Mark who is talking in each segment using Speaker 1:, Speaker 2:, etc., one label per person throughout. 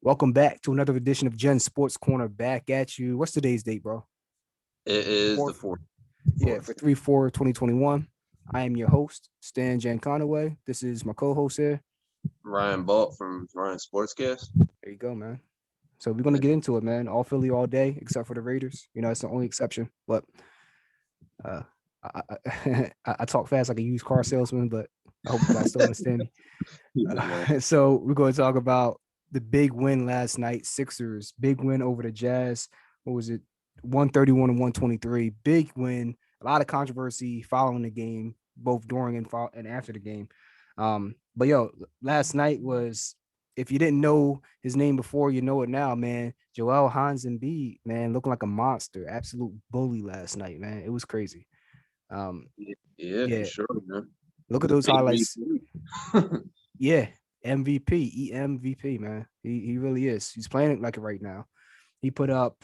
Speaker 1: Welcome back to another edition of Gen Sports Corner. Back at you. What's today's date, bro?
Speaker 2: It is the
Speaker 1: Fourth.
Speaker 2: fourth.
Speaker 1: Yeah, for 3/4/2021. I am your host, Stan Jan Conaway. This is my co-host here.
Speaker 2: Ryan Balt from Ryan Sportscast.
Speaker 1: There you go, man. So we're gonna get into it, man. All Philly all day, except for the Raiders. It's the only exception. But uh, I talk fast like a used car salesman, but I hope you guys still understand me.
Speaker 2: Yeah, man.
Speaker 1: So we're going to talk about the big win last night. Sixers big win over the Jazz. What was it? 131 to 123. Big win. A lot of controversy following the game, both during and after the game. But last night was, if you didn't know his name before, you know it now, man. Joel Hans Embiid, man, looking like a monster, absolute bully last night, man. It was crazy. Um,
Speaker 2: Yeah, for
Speaker 1: yeah,
Speaker 2: sure, man.
Speaker 1: look at those highlights.
Speaker 2: MVP.
Speaker 1: Yeah, MVP, EMVP, man. He really is. He's playing it like it right now. He put up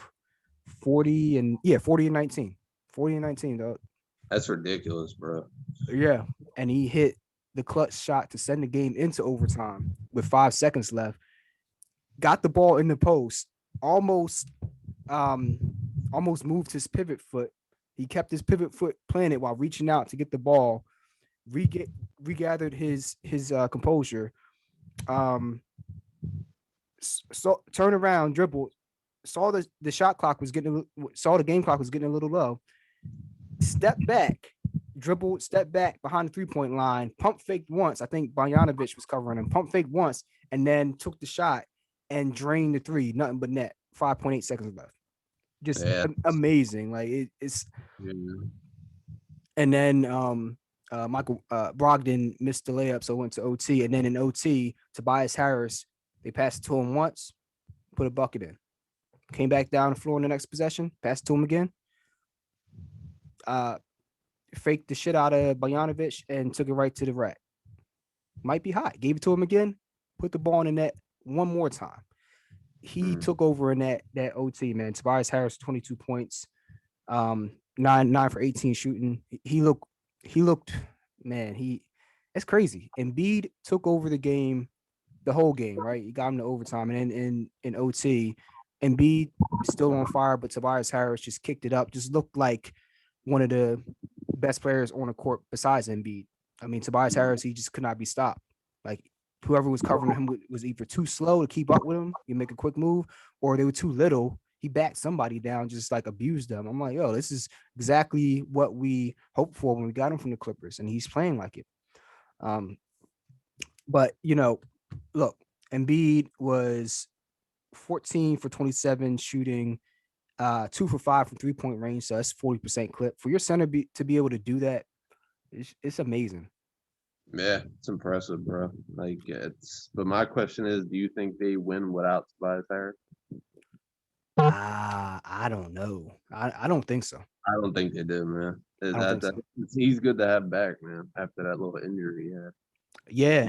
Speaker 1: 40 and 19. 40 and 19, though.
Speaker 2: That's ridiculous, bro.
Speaker 1: Yeah. And he hit the clutch shot to send the game into overtime with 5 seconds left. Got the ball in the post, almost um almost moved his pivot foot. He kept his pivot foot planted while reaching out to get the ball, regathered his composure. Um so turned around, dribbled, saw the shot clock was getting saw the game clock was getting a little low. Step back, dribbled, step back behind the 3-point line, pump faked once. I think Bojanovic was covering him. Pump faked once, and then took the shot and drained the three. Nothing but net. 5.8 seconds left. Just
Speaker 2: Yeah.
Speaker 1: amazing. Like it's.
Speaker 2: Yeah.
Speaker 1: And then Michael Brogdon missed the layup, so went to OT. And then in OT, Tobias Harris, they passed it to him once, put a bucket in. Came back down the floor in the next possession, passed it to him again. Uh, Faked the shit out of Bojanovic and took it right to the rack. Might be hot. Gave it to him again, put the ball in the net one more time. He took over in that OT, man. Tobias Harris, 22 points, 9 for 18 shooting. He looked, man, it's crazy. Embiid took over the game, the whole game, right? He got him to overtime. And then in OT, Embiid still on fire, but Tobias Harris just kicked it up. Just looked like one of the best players on the court besides Embiid. I mean, Tobias Harris, he just could not be stopped. Like whoever was covering him was either too slow to keep up with him, you make a quick move, or they were too little. He backed somebody down, just like abused them. I'm like, yo, this is exactly what we hoped for when we got him from the Clippers, and he's playing like it. Um, but look, Embiid was 14 for 27 shooting, 2 for 5 from 3-point range. So that's 40% clip. For your center to be able to do that, it's amazing.
Speaker 2: Yeah, it's impressive, bro. Like but my question is, do you think they win without Tobias Harris?
Speaker 1: I don't know. I don't think so.
Speaker 2: I don't think they do, man.
Speaker 1: I don't think so.
Speaker 2: He's good to have back, man, after that little injury he had.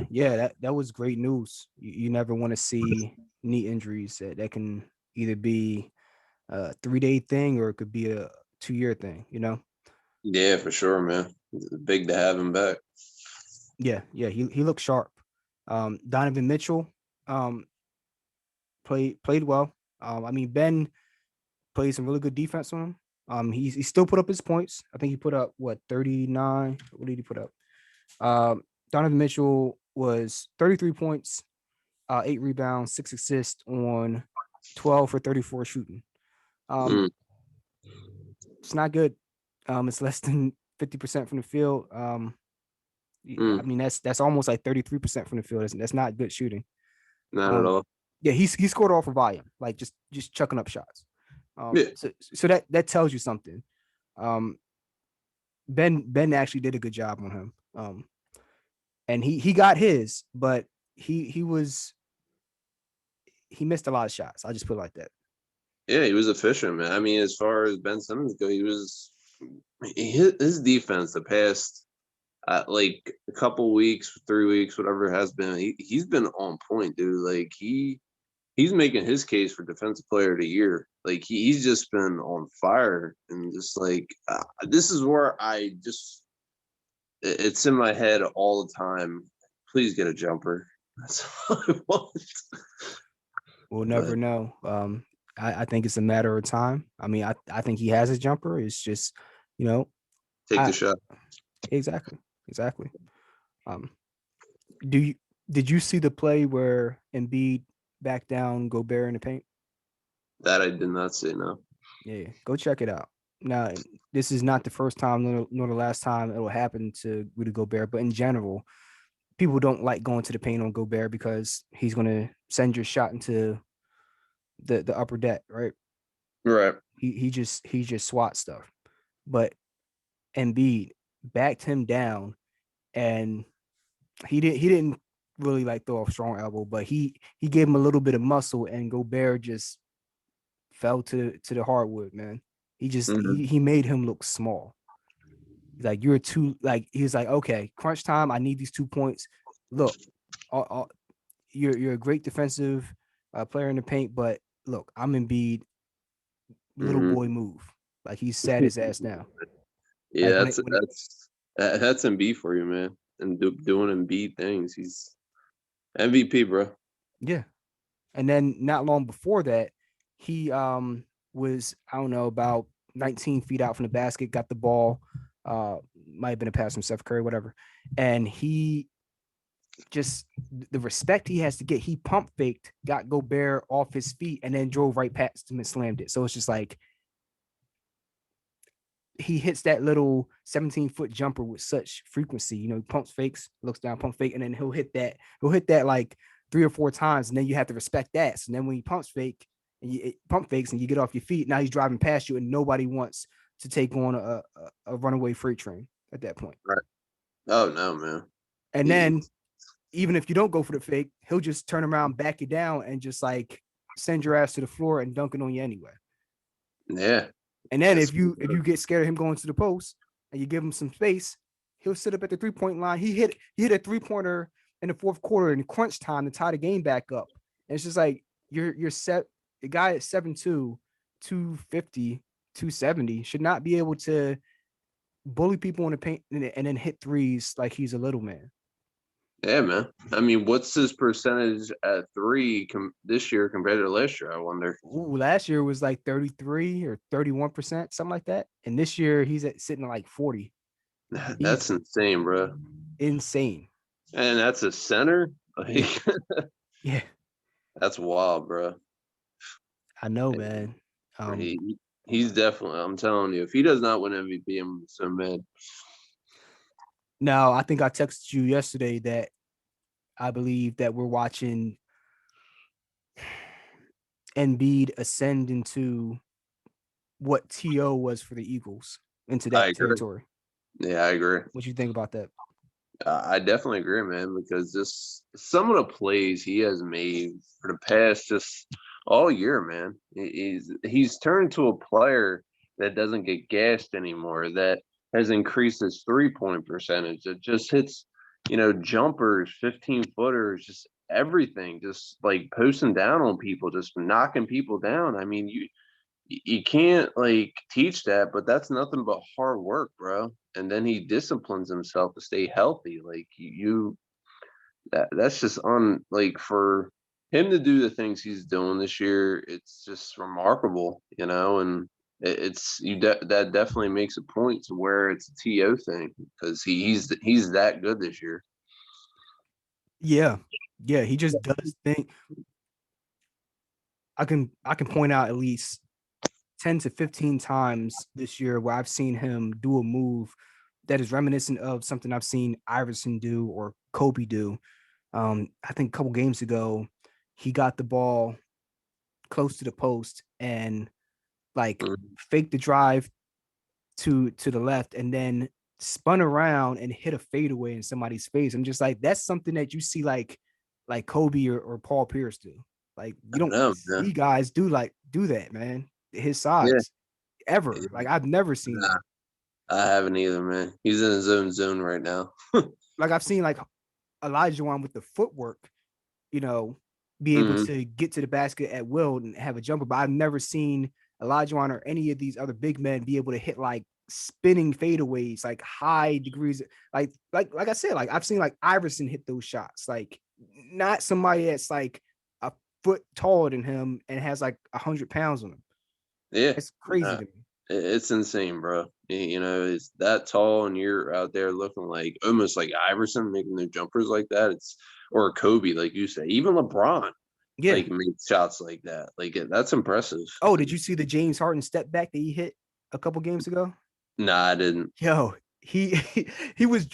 Speaker 1: Yeah, that was great news. You never want to see knee injuries that can either be a 3-day thing or it could be a 2-year thing,
Speaker 2: Yeah, for sure, man. It's big to have him back.
Speaker 1: Yeah, he looked sharp. Donovan Mitchell played well. I mean, Ben played some really good defense on him. He still put up his points. I think he put up 39. What did he put up? Donovan Mitchell was 33 points, 8 rebounds, 6 assists on 12 for 34 shooting. It's not good. It's less than 50% from the field. I mean, that's almost like 33% from the field. That's not good shooting.
Speaker 2: Not at all.
Speaker 1: Yeah, he scored off of volume, like just chucking up shots.
Speaker 2: Yeah.
Speaker 1: So that tells you something. Ben actually did a good job on him. And he got his, but he missed a lot of shots. I'll just put it like that.
Speaker 2: Yeah, he was efficient, man. I mean, as far as Ben Simmons go, his defense the past like a couple weeks, 3 weeks, whatever it has been. He's been on point, dude. Like he's making his case for defensive player of the year. Like he's just been on fire, and just like this is where it's in my head all the time. Please get a jumper. That's all I want.
Speaker 1: We'll never
Speaker 2: But
Speaker 1: know. I think it's a matter of time. I mean, I think he has a jumper. It's just, you know,
Speaker 2: take the
Speaker 1: I
Speaker 2: shot.
Speaker 1: exactly, exactly. Um, do you did you see the play where Embiid backed down Gobert in the paint?
Speaker 2: That I did not say no.
Speaker 1: Yeah, go check it out. Now, this is not the first time nor the last time it will happen to Rudy Gobert, but in general, people don't like going to the paint on Gobert because he's going to send your shot into the upper deck, right?
Speaker 2: Right.
Speaker 1: He just swat stuff. But Embiid backed him down, and he didn't really like throw a strong elbow, but he gave him a little bit of muscle, and Gobert just fell to the hardwood, man. He just
Speaker 2: Mm-hmm.
Speaker 1: he made him look small. He's like, you're too like he's like, okay, crunch time. I need these 2 points. Look, you're a great defensive player in the paint, but look, I'm Embiid, little
Speaker 2: Mm-hmm.
Speaker 1: boy move. Like he's sat his ass down.
Speaker 2: Yeah,
Speaker 1: Like
Speaker 2: that's Embiid for you, man. And doing Embiid things. He's MVP, bro.
Speaker 1: yeah. And then not long before that, he was, I don't know, about 19 feet out from the basket, got the ball, might have been a pass from Steph Curry, whatever. And he just the respect he has to get, he pump faked, got Gobert off his feet, and then drove right past him and slammed it. So it's just like he hits that little 17-foot jumper with such frequency. You know, he pumps fakes, looks down, pump fake, and then he'll hit that like 3 or 4 times, and then you have to respect that. So then when he pumps fake and you pump fakes and you get off your feet, now he's driving past you, and nobody wants to take on a runaway freight train at that point.
Speaker 2: Right. Oh no, man.
Speaker 1: And
Speaker 2: He,
Speaker 1: then even if you don't go for the fake, he'll just turn around, back you down, and just like send your ass to the floor and dunk it on you anyway.
Speaker 2: yeah.
Speaker 1: And then
Speaker 2: That's
Speaker 1: if you get scared of him going to the post and you give him some space, he'll sit up at the 3 point line. He hit a 3 pointer in the fourth quarter in crunch time to tie the game back up. And it's just like you're set. The guy at 7'2", 250, 270 should not be able to bully people in the paint and then hit threes like he's a little man.
Speaker 2: yeah, man. I mean, what's his percentage at three this year compared to last year? I wonder.
Speaker 1: Ooh, last year was like 33 or 31%, something like that. And this year he's at sitting at like 40.
Speaker 2: That's
Speaker 1: He's
Speaker 2: insane, bro.
Speaker 1: insane.
Speaker 2: And that's a center.
Speaker 1: Yeah.
Speaker 2: Like,
Speaker 1: Yeah.
Speaker 2: that's wild, bro.
Speaker 1: I know, man. Um,
Speaker 2: He's definitely. I'm telling you, if he does not win MVP, I'm so mad.
Speaker 1: Now I think I texted you yesterday that I believe that we're watching Embiid ascend into what To was for the Eagles, into
Speaker 2: I
Speaker 1: that
Speaker 2: agree.
Speaker 1: territory.
Speaker 2: Yeah, I agree.
Speaker 1: What you think about that?
Speaker 2: I definitely agree, man, because just some of the plays he has made for the past just all year, man. He's turned to a player that doesn't get gassed anymore, that has increased his 3-point percentage. It just hits, jumpers, 15 footers, just everything, just like posting down on people, just knocking people down. I mean, you can't like teach that, but that's nothing but hard work, bro. And then he disciplines himself to stay healthy. Like that's just on like for him to do the things he's doing this year. It's just remarkable, and it's that definitely makes a point to where it's a To thing because he's that good this year.
Speaker 1: Yeah, yeah. He just does think. I can point out at least 10 to 15 times this year where I've seen him do a move that is reminiscent of something I've seen Iverson do or Kobe do. I think a couple games ago, he got the ball close to the post and like
Speaker 2: Mhm.
Speaker 1: faked the drive to the left and then spun around and hit a fadeaway in somebody's face. I'm just like, that's something that you see like Kobe or Paul Pierce do. Like you
Speaker 2: I
Speaker 1: don't
Speaker 2: know,
Speaker 1: see
Speaker 2: man.
Speaker 1: guys do that, man. His
Speaker 2: Yeah,
Speaker 1: size
Speaker 2: yeah.
Speaker 1: ever. Like I've never seen
Speaker 2: Nah,
Speaker 1: that.
Speaker 2: I haven't either, man. He's in his own zone right now.
Speaker 1: Like I've seen like Elijah with the footwork, you know, be able
Speaker 2: Hmm.
Speaker 1: to get to the basket at will and have a jumper. But I've never seen Elijah or any of these other big men be able to hit like spinning fadeaways, like high degrees, like I said, like I've seen like Iverson hit those shots, like not somebody that's like a foot taller than him and has like 100 pounds on him.
Speaker 2: Yeah,
Speaker 1: It's crazy to me.
Speaker 2: it's insane, bro. You know, it's that tall, and you're out there looking like almost like Iverson making the jumpers like that. It's or Kobe, like you say, even LeBron,
Speaker 1: Yeah.
Speaker 2: like makes shots like that. Like that's impressive.
Speaker 1: Oh, did you see the James Harden step back that he hit a couple games ago?
Speaker 2: Nah, I didn't.
Speaker 1: Yo, he he was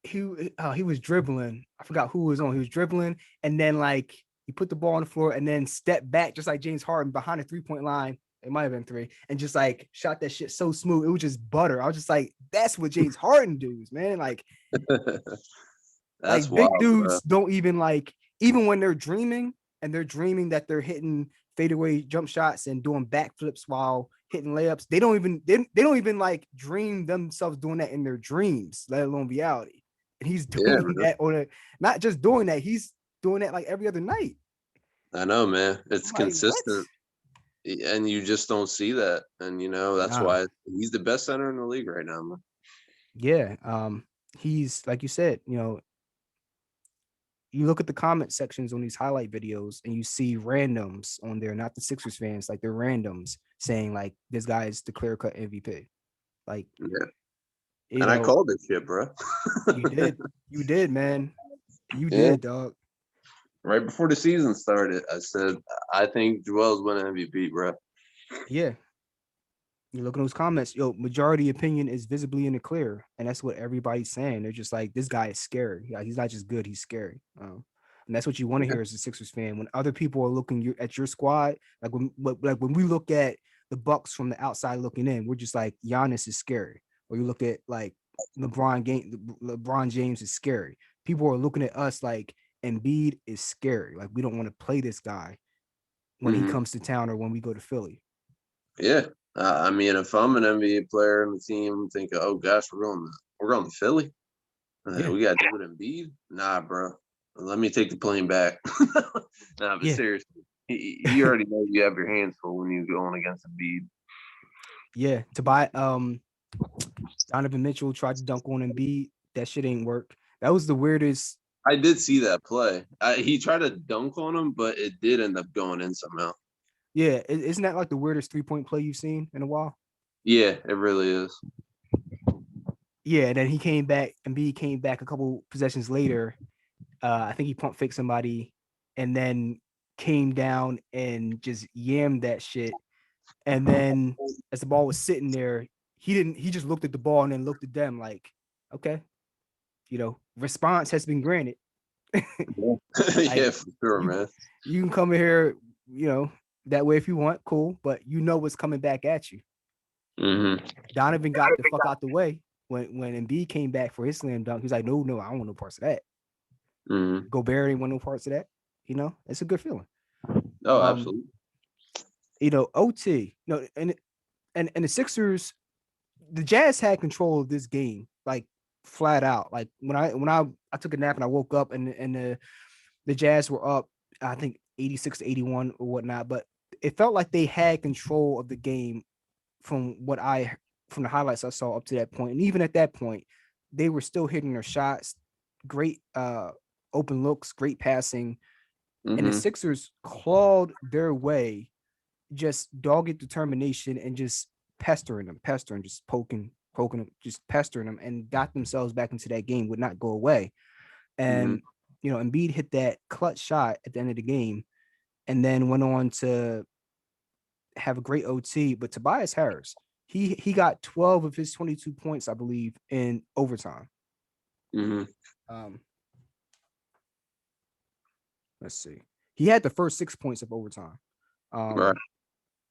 Speaker 1: he was dribbling. I forgot who was on. He was dribbling, and then like he put the ball on the floor and then stepped back just like James Harden behind the 3-point line. It might have been 3, and just like shot that shit so smooth. It was just butter. I was just like, that's what James Harden does, man.
Speaker 2: That's
Speaker 1: Big
Speaker 2: wild, bro.
Speaker 1: dudes don't even like, even when they're dreaming and they're dreaming that they're hitting fadeaway jump shots and doing backflips while hitting layups. They don't even like dream themselves doing that in their dreams, let alone reality. And he's
Speaker 2: Yeah,
Speaker 1: doing
Speaker 2: bro.
Speaker 1: that on a, not just doing that, he's doing that like every other night.
Speaker 2: I know, man. It's
Speaker 1: I'm like, what?
Speaker 2: consistent, and you just don't see that. And you know that's
Speaker 1: Nah.
Speaker 2: why he's the best center in the league right now, man.
Speaker 1: Yeah. He's like you said, you look at the comment sections on these highlight videos and you see randoms on there, not the Sixers fans, like they're randoms saying like this guy is the clear cut MVP. Like,
Speaker 2: Yeah,
Speaker 1: you
Speaker 2: and I
Speaker 1: know,
Speaker 2: called this shit, bro.
Speaker 1: you did, man. You
Speaker 2: Yeah,
Speaker 1: did, dog.
Speaker 2: right before the season started, I said I think Joel's winning MVP, bro.
Speaker 1: Yeah. You look at those comments, majority opinion is visibly in the clear. And that's what everybody's saying. They're just like, this guy is scary. Yeah, he's not just good, he's scary. And that's what you want to
Speaker 2: Yeah.
Speaker 1: hear as a Sixers fan. When other people are looking at your squad, like when we look at the Bucks from the outside looking in, we're just like, Giannis is scary. Or you look at like LeBron James is scary. People are looking at us like Embiid is scary. Like we don't want to play this guy when he
Speaker 2: Mm-hmm.
Speaker 1: comes to town or when we go to Philly.
Speaker 2: Yeah. I mean, if I'm an NBA player in the team, I'm thinking, oh gosh, we're going to Philly.
Speaker 1: Yeah,
Speaker 2: We got David Embiid. Nah, bro. Let me take the plane back. Nah, but
Speaker 1: yeah,
Speaker 2: seriously, you already know you have your hands full when you're going against Embiid.
Speaker 1: yeah. To buy Donovan Mitchell tried to dunk on Embiid. That shit ain't work. That was the weirdest.
Speaker 2: I did see that play. He tried to dunk on him, but it did end up going in somehow.
Speaker 1: Yeah, isn't that like the weirdest 3-point play you've seen in a while?
Speaker 2: Yeah, it really is.
Speaker 1: Yeah, and then he came back. Embiid came back a couple possessions later. I think he pump faked somebody, and then came down and just yammed that shit. And then as the ball was sitting there, he didn't. He just looked at the ball and then looked at them like, okay, response has been granted.
Speaker 2: Yeah,
Speaker 1: Like
Speaker 2: for sure,
Speaker 1: you
Speaker 2: man.
Speaker 1: you can come in here, that way if you want, cool, but you know what's coming back at you.
Speaker 2: Mm-hmm.
Speaker 1: Donovan got the fuck out the way when Embiid came back for his slam dunk. He's like, no, I don't want no parts of that.
Speaker 2: Mm-hmm.
Speaker 1: Gobert ain't want no parts of that. It's a good feeling.
Speaker 2: Oh,
Speaker 1: Um,
Speaker 2: absolutely.
Speaker 1: OT, and the Sixers, the Jazz had control of this game, like flat out. Like when I took a nap and I woke up and the Jazz were up, I think 86-81 or whatnot, but it felt like they had control of the game from from the highlights I saw up to that point. And even at that point, they were still hitting their shots, great open looks, great passing. And the
Speaker 2: Mm-hmm.
Speaker 1: Sixers clawed their way, just dogged determination and just pestering, just poking them, just pestering them, and got themselves back into that game, would not go away.
Speaker 2: Mm-hmm.
Speaker 1: And Embiid hit that clutch shot at the end of the game, and then went on to have a great OT. But Tobias Harris, he got 12 of his 22 points, I believe, in overtime.
Speaker 2: Mm-hmm.
Speaker 1: Um, let's see, he had the first 6 points of overtime.
Speaker 2: Right.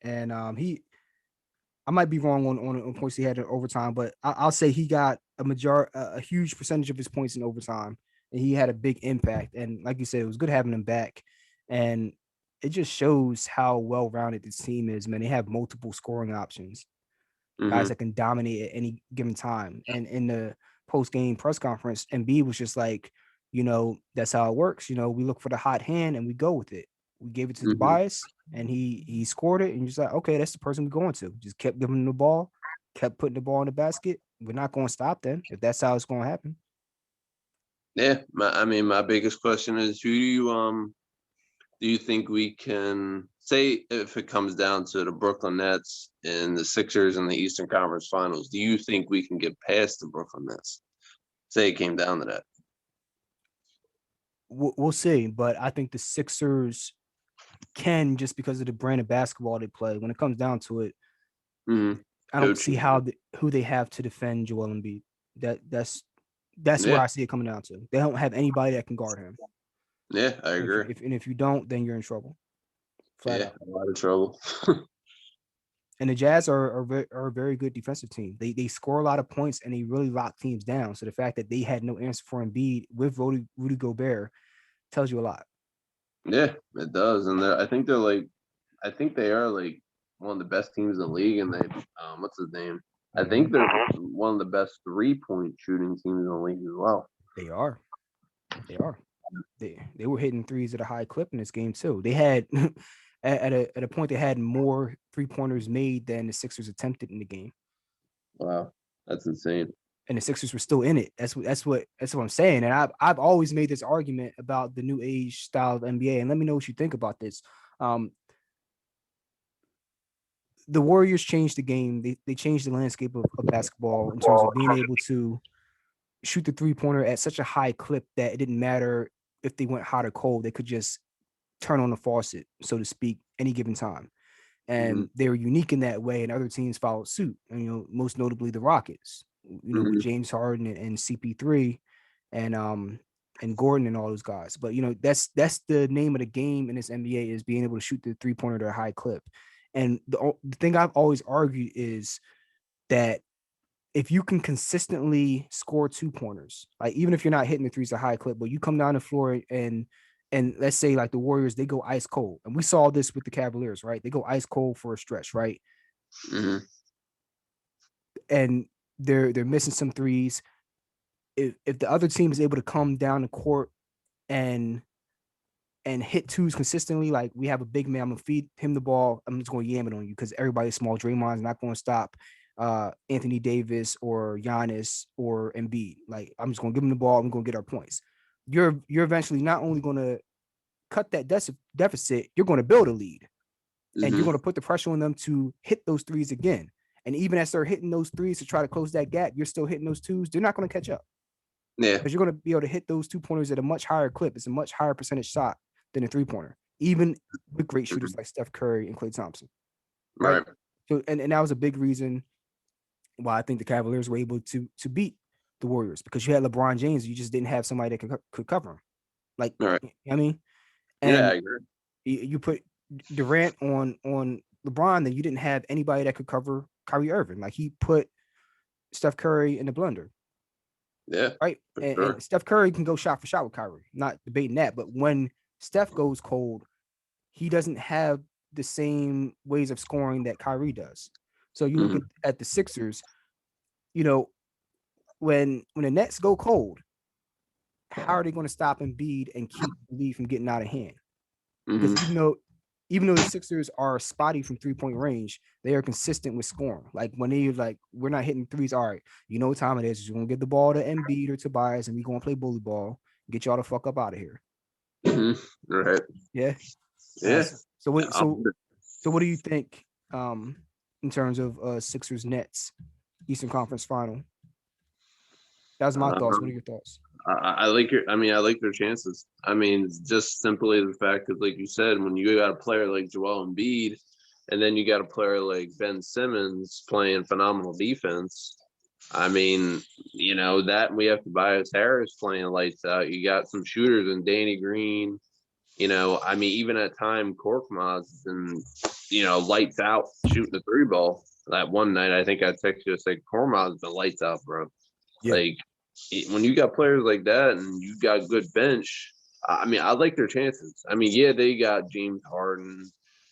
Speaker 1: And I might be wrong on points he had in overtime, but I'll say he got a huge percentage of his points in overtime, and he had a big impact. And like you said, it was good having him back, and it just shows how well rounded this team is. Man, they have multiple scoring options, guys
Speaker 2: Mm-hmm.
Speaker 1: that can dominate at any given time. And in the post game press conference, Embiid was just like, that's how it works. We look for the hot hand and we go with it. We gave it to
Speaker 2: Mm-hmm.
Speaker 1: Tobias and he scored it. And you're just like, okay, that's the person we're going to. Just kept giving him the ball, kept putting the ball in the basket. We're not going to stop then if that's how it's going to happen.
Speaker 2: Yeah. I mean, my biggest question is, who do you Do you think we can say if it comes down to the Brooklyn Nets and the Sixers in the Eastern Conference Finals? Do you think we can get past the Brooklyn Nets? Say it came down to that.
Speaker 1: We'll see, but I think the Sixers can just because of the brand of basketball they play. When it comes down to it,
Speaker 2: Mm-hmm.
Speaker 1: I don't see how who they have to defend Joel Embiid. That's where
Speaker 2: Yeah,
Speaker 1: I see it coming down to. They don't have anybody that can guard him.
Speaker 2: yeah, I agree.
Speaker 1: If you don't, then you're in trouble, flat
Speaker 2: Yeah,
Speaker 1: out.
Speaker 2: a lot of trouble.
Speaker 1: And the Jazz are a very good defensive team. They score a lot of points and they really lock teams down. So the fact that they had no answer for Embiid with Rudy Gobert tells you a lot.
Speaker 2: Yeah, it does, and I think they're like, I think they are like one of the best teams in the league, and they, what's his name? I think they're one of the best 3-point shooting teams in the league as well.
Speaker 1: They are. They are. They were hitting threes at a high clip in this game too. They had at a point they had more 3-pointers made than the Sixers attempted in the game.
Speaker 2: Wow, that's insane.
Speaker 1: And the Sixers were still in it. That's what I'm saying. And I've always made this argument about the new age style of NBA. And let me know what you think about this. The Warriors changed the game. They changed the landscape of basketball in terms of being able to shoot the 3-pointer at such a high clip that it didn't matter if they went hot or cold. They could just turn on the faucet, so to speak, any given time. And they were unique in that way, and other teams followed suit. And, most notably the Rockets, with James Harden and CP3 and Gordon and all those guys. But that's the name of the game in this NBA is being able to shoot the 3-pointer at a high clip. And the thing I've always argued is that if you can consistently score 2-pointers, like even if you're not hitting the threes at a high clip, but you come down the floor and let's say like the Warriors, they go ice cold. And we saw this with the Cavaliers, right? They go ice cold for a stretch, right?
Speaker 2: Mm-hmm.
Speaker 1: And they're missing some threes. If the other team is able to come down the court and hit twos consistently, like we have a big man, I'm gonna feed him the ball, I'm just gonna yam it on you because everybody's small. Draymond's not gonna stop Anthony Davis or Giannis or Embiid. Like I'm just gonna give him the ball, I'm gonna get our points. You're eventually not only gonna cut that deficit, you're gonna build a lead. And you're gonna put the pressure on them to hit those threes again. And even as they're hitting those threes to try to close that gap, you're still hitting those twos, they're not gonna catch up.
Speaker 2: Yeah.
Speaker 1: Because you're gonna be able to hit those 2-pointers at a much higher clip. It's a much higher percentage shot than a 3-pointer, even with great shooters like Steph Curry and Klay Thompson. Right. So, and that was a big reason why I think the Cavaliers were able to beat the Warriors, because you had LeBron James, you just didn't have somebody that could cover him. Like, I mean, and
Speaker 2: yeah, I agree.
Speaker 1: You put Durant on LeBron, then you didn't have anybody that could cover Kyrie Irving. Like he put Steph Curry in the blender.
Speaker 2: Yeah.
Speaker 1: Right. And Steph Curry can go shot for shot with Kyrie. Not debating that. But when Steph goes cold, he doesn't have the same ways of scoring that Kyrie does. So you look at the Sixers, when the Nets go cold, how are they going to stop Embiid and keep the lead from getting out of hand? Because even though the Sixers are spotty from 3-point range, they are consistent with scoring. Like when they like, we're not hitting threes. All right, you know what time it is. You're gonna get the ball to Embiid or Tobias, and we're gonna play bully ball. Get y'all the fuck up out of here.
Speaker 2: Right.
Speaker 1: Yeah.
Speaker 2: Yeah.
Speaker 1: So what do you think in terms of Sixers Nets Eastern Conference Final? That was my thoughts. What are your thoughts?
Speaker 2: I like their chances. I mean, just simply the fact that, like you said, when you got a player like Joel Embiid, and then you got a player like Ben Simmons playing phenomenal defense. I mean, that we have Tobias Harris playing lights out. You got some shooters and Danny Green. I mean, even at time Korkmaz and lights out shooting the 3 ball. That one night, I think I texted you, say Korkmaz been lights out, bro. Yeah. Like, when you got players like that and you got good bench, I mean, I like their chances. I mean, yeah, they got James Harden,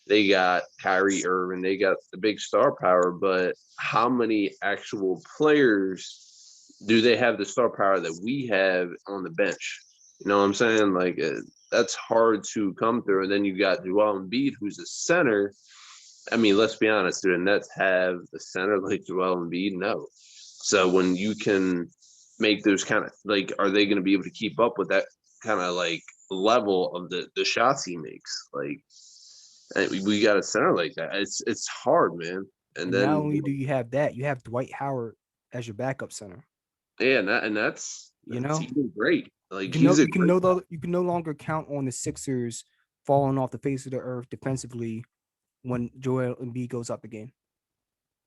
Speaker 2: they got Kyrie Irving, they got the big star power, but how many actual players do they have the star power that we have on the bench? You know what I'm saying? Like, that's hard to come through. And then you got Joel Embiid, who's a center. I mean, let's be honest, do the Nets have a center like Joel Embiid? No. So when you can make those kind of, like, are they going to be able to keep up with that kind of like level of the shots he makes. Like, we got a center like that. It's hard, man. And
Speaker 1: And not
Speaker 2: then
Speaker 1: only do you have that, you have Dwight Howard as your backup center.
Speaker 2: yeah, that's
Speaker 1: You know,
Speaker 2: even great. Like he's a great guy.
Speaker 1: you can no longer count on the Sixers falling off the face of the earth defensively when Joel Embiid goes up the game.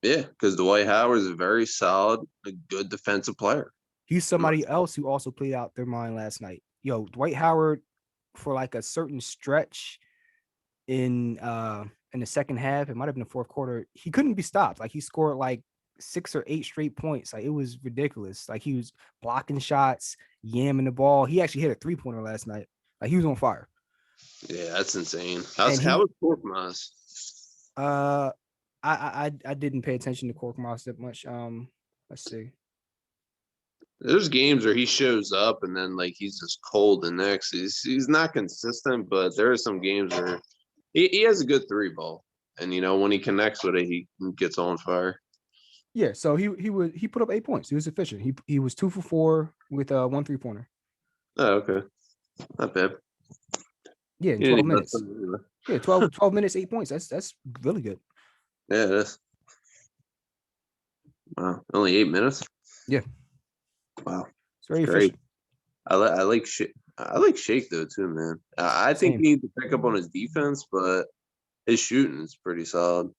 Speaker 2: Yeah, because Dwight Howard is a very solid, a good defensive player.
Speaker 1: He's somebody else who also played out their mind last night. Yo, Dwight Howard for like a certain stretch in the second half, it might have been the fourth quarter, he couldn't be stopped. Like he scored like 6 or 8 straight points. Like it was ridiculous. Like he was blocking shots, yamming the ball. He actually hit a 3-pointer last night. Like he was on fire.
Speaker 2: Yeah, that's insane.
Speaker 1: And
Speaker 2: How
Speaker 1: he
Speaker 2: was Korkmaz?
Speaker 1: I didn't pay attention to Korkmaz that much. Let's see.
Speaker 2: There's games where he shows up and then like he's just cold the next. He's not consistent, but there are some games where he has a good 3 ball. And when he connects with it, he gets on fire.
Speaker 1: Yeah, so he put up 8 points. He was efficient. He was 2 for 4 with 1 3-pointer.
Speaker 2: Oh, okay. Not bad.
Speaker 1: Yeah, in 12 minutes. Yeah, 12 minutes, 8 points. That's really good.
Speaker 2: Yeah, it is. Wow. Only 8 minutes?
Speaker 1: Yeah.
Speaker 2: Wow.
Speaker 1: It's very
Speaker 2: great.
Speaker 1: efficient.
Speaker 2: I like Shake though too, man. I think he needs to pick up on his defense, but his shooting is pretty solid.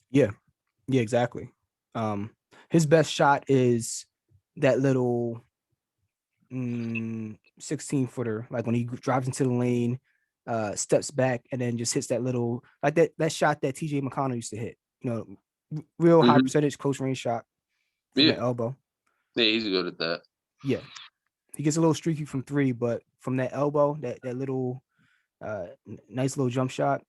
Speaker 1: Yeah, exactly. His best shot is that little 16-footer, like when he drives into the lane, steps back, and then just hits that little like that shot that TJ McConnell used to hit. Real high percentage close range shot from the elbow.
Speaker 2: Yeah, he's good at that.
Speaker 1: Yeah, he gets a little streaky from 3, but from that elbow, that little nice little jump shot,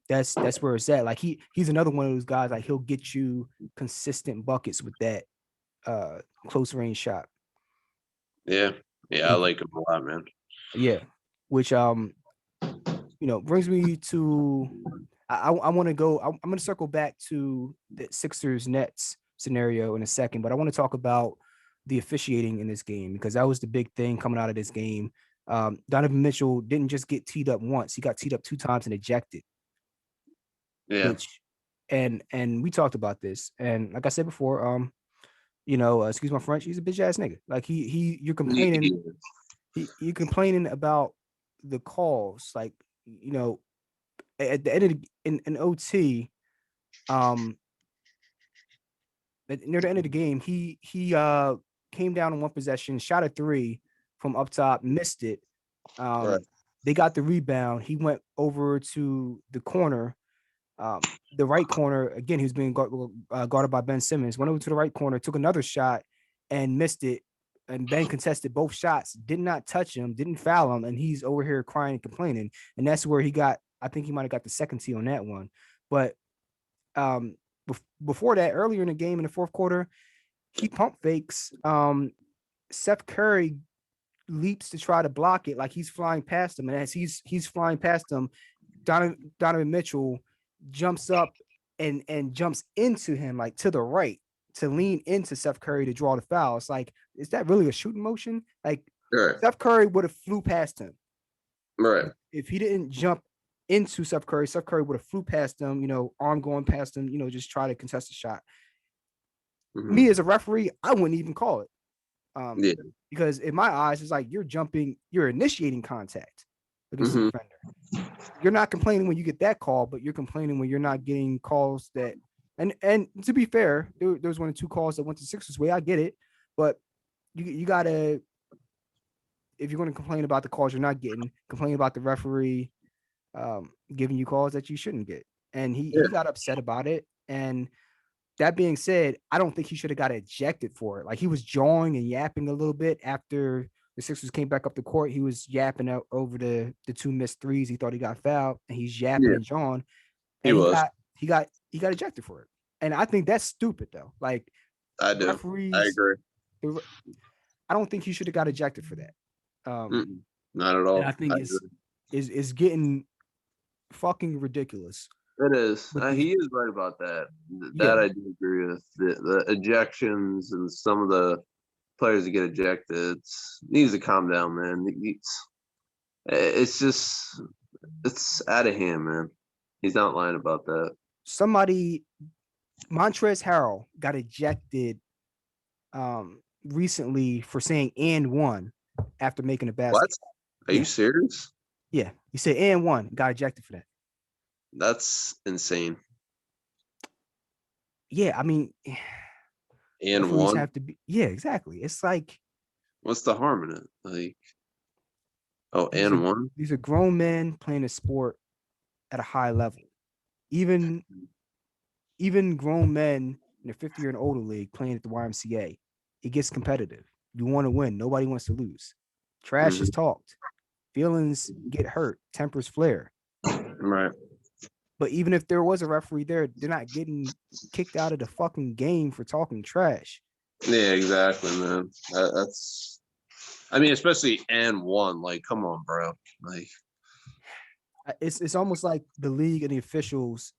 Speaker 1: that's where it's at. Like he's another one of those guys, like he'll get you consistent buckets with that close range shot.
Speaker 2: Yeah, I like him a lot, man.
Speaker 1: Yeah, which brings me to I want to go. I'm going to circle back to the Sixers Nets scenario in a second, but I want to talk about the officiating in this game because that was the big thing coming out of this game. Donovan Mitchell didn't just get teed up once; he got teed up 2 times and ejected.
Speaker 2: Yeah.
Speaker 1: Which, and we talked about this, and like I said before, excuse my French, he's a bitch ass nigga. Like you're complaining, you're complaining about the calls, like at the end of in OT, near the end of the game, he came down in one possession, shot a 3 from up top, missed it.
Speaker 2: Right.
Speaker 1: They got the rebound. He went over to the corner, the right corner. Again, he was being guarded by Ben Simmons. Went over to the right corner, took another shot, and missed it. And Ben contested both shots, did not touch him, didn't foul him, and he's over here crying and complaining. And that's where he got. I think he might have got the second tee on that one. But before that, earlier in the game in the fourth quarter, he pump fakes. Seth Curry leaps to try to block it, like he's flying past him, and as he's flying past him, Donovan Mitchell jumps up and jumps into him, like to the right, to lean into Seth Curry to draw the foul. It's like, is that really a shooting motion? Like Seth Curry would have flew past him.
Speaker 2: Right.
Speaker 1: If he didn't jump into Seth Curry would have flew past him, arm going past him, just try to contest the shot. Me as a referee, I wouldn't even call it. Because in my eyes, it's like you're initiating contact against the defender. You're not complaining when you get that call, but you're complaining when you're not getting calls that. And to be fair, there was 1 or 2 calls that went to Sixers way. I get it, but you gotta, if you're going to complain about the calls you're not getting, complain about the referee giving you calls that you shouldn't get. And he got upset about it. And that being said, I don't think he should have got ejected for it. Like he was jawing and yapping a little bit after the Sixers came back up the court. He was yapping out over the 2 missed threes. He thought he got fouled, and he's yapping and jawing. And he got ejected for it. And I think that's stupid though. Like
Speaker 2: I do.
Speaker 1: Referees,
Speaker 2: I agree.
Speaker 1: I don't think he should have got ejected for that.
Speaker 2: Not at all.
Speaker 1: And I think is getting fucking ridiculous.
Speaker 2: It is. He is right about that. That I do agree with. The ejections and some of the players that get ejected, needs to calm down, man. It's just it's out of hand, man. He's not lying about that.
Speaker 1: Somebody, Montrezl Harrell, got ejected recently for saying "and one" after making a
Speaker 2: What?
Speaker 1: basket.
Speaker 2: Are you
Speaker 1: Yeah,
Speaker 2: serious?
Speaker 1: yeah. He said "and one," got ejected for that.
Speaker 2: That's insane.
Speaker 1: Yeah, I mean,
Speaker 2: And
Speaker 1: referees
Speaker 2: one.
Speaker 1: have to be. Yeah, exactly. It's like
Speaker 2: What's the harm in it? Like, oh,
Speaker 1: these are
Speaker 2: and one.
Speaker 1: these are grown men playing a sport at a high level. Even even grown men in the 50 and older league playing at the YMCA, it gets competitive. You want to win. Nobody wants to lose. Trash is
Speaker 2: Mm-hmm.
Speaker 1: talked. Feelings get hurt. Tempers flare.
Speaker 2: Right.
Speaker 1: But even if there was a referee there, they're not getting kicked out of the fucking game for talking trash.
Speaker 2: Yeah, exactly, man. That's. I mean, especially and one. Like, come on, bro. Like,
Speaker 1: It's almost like the league and the officials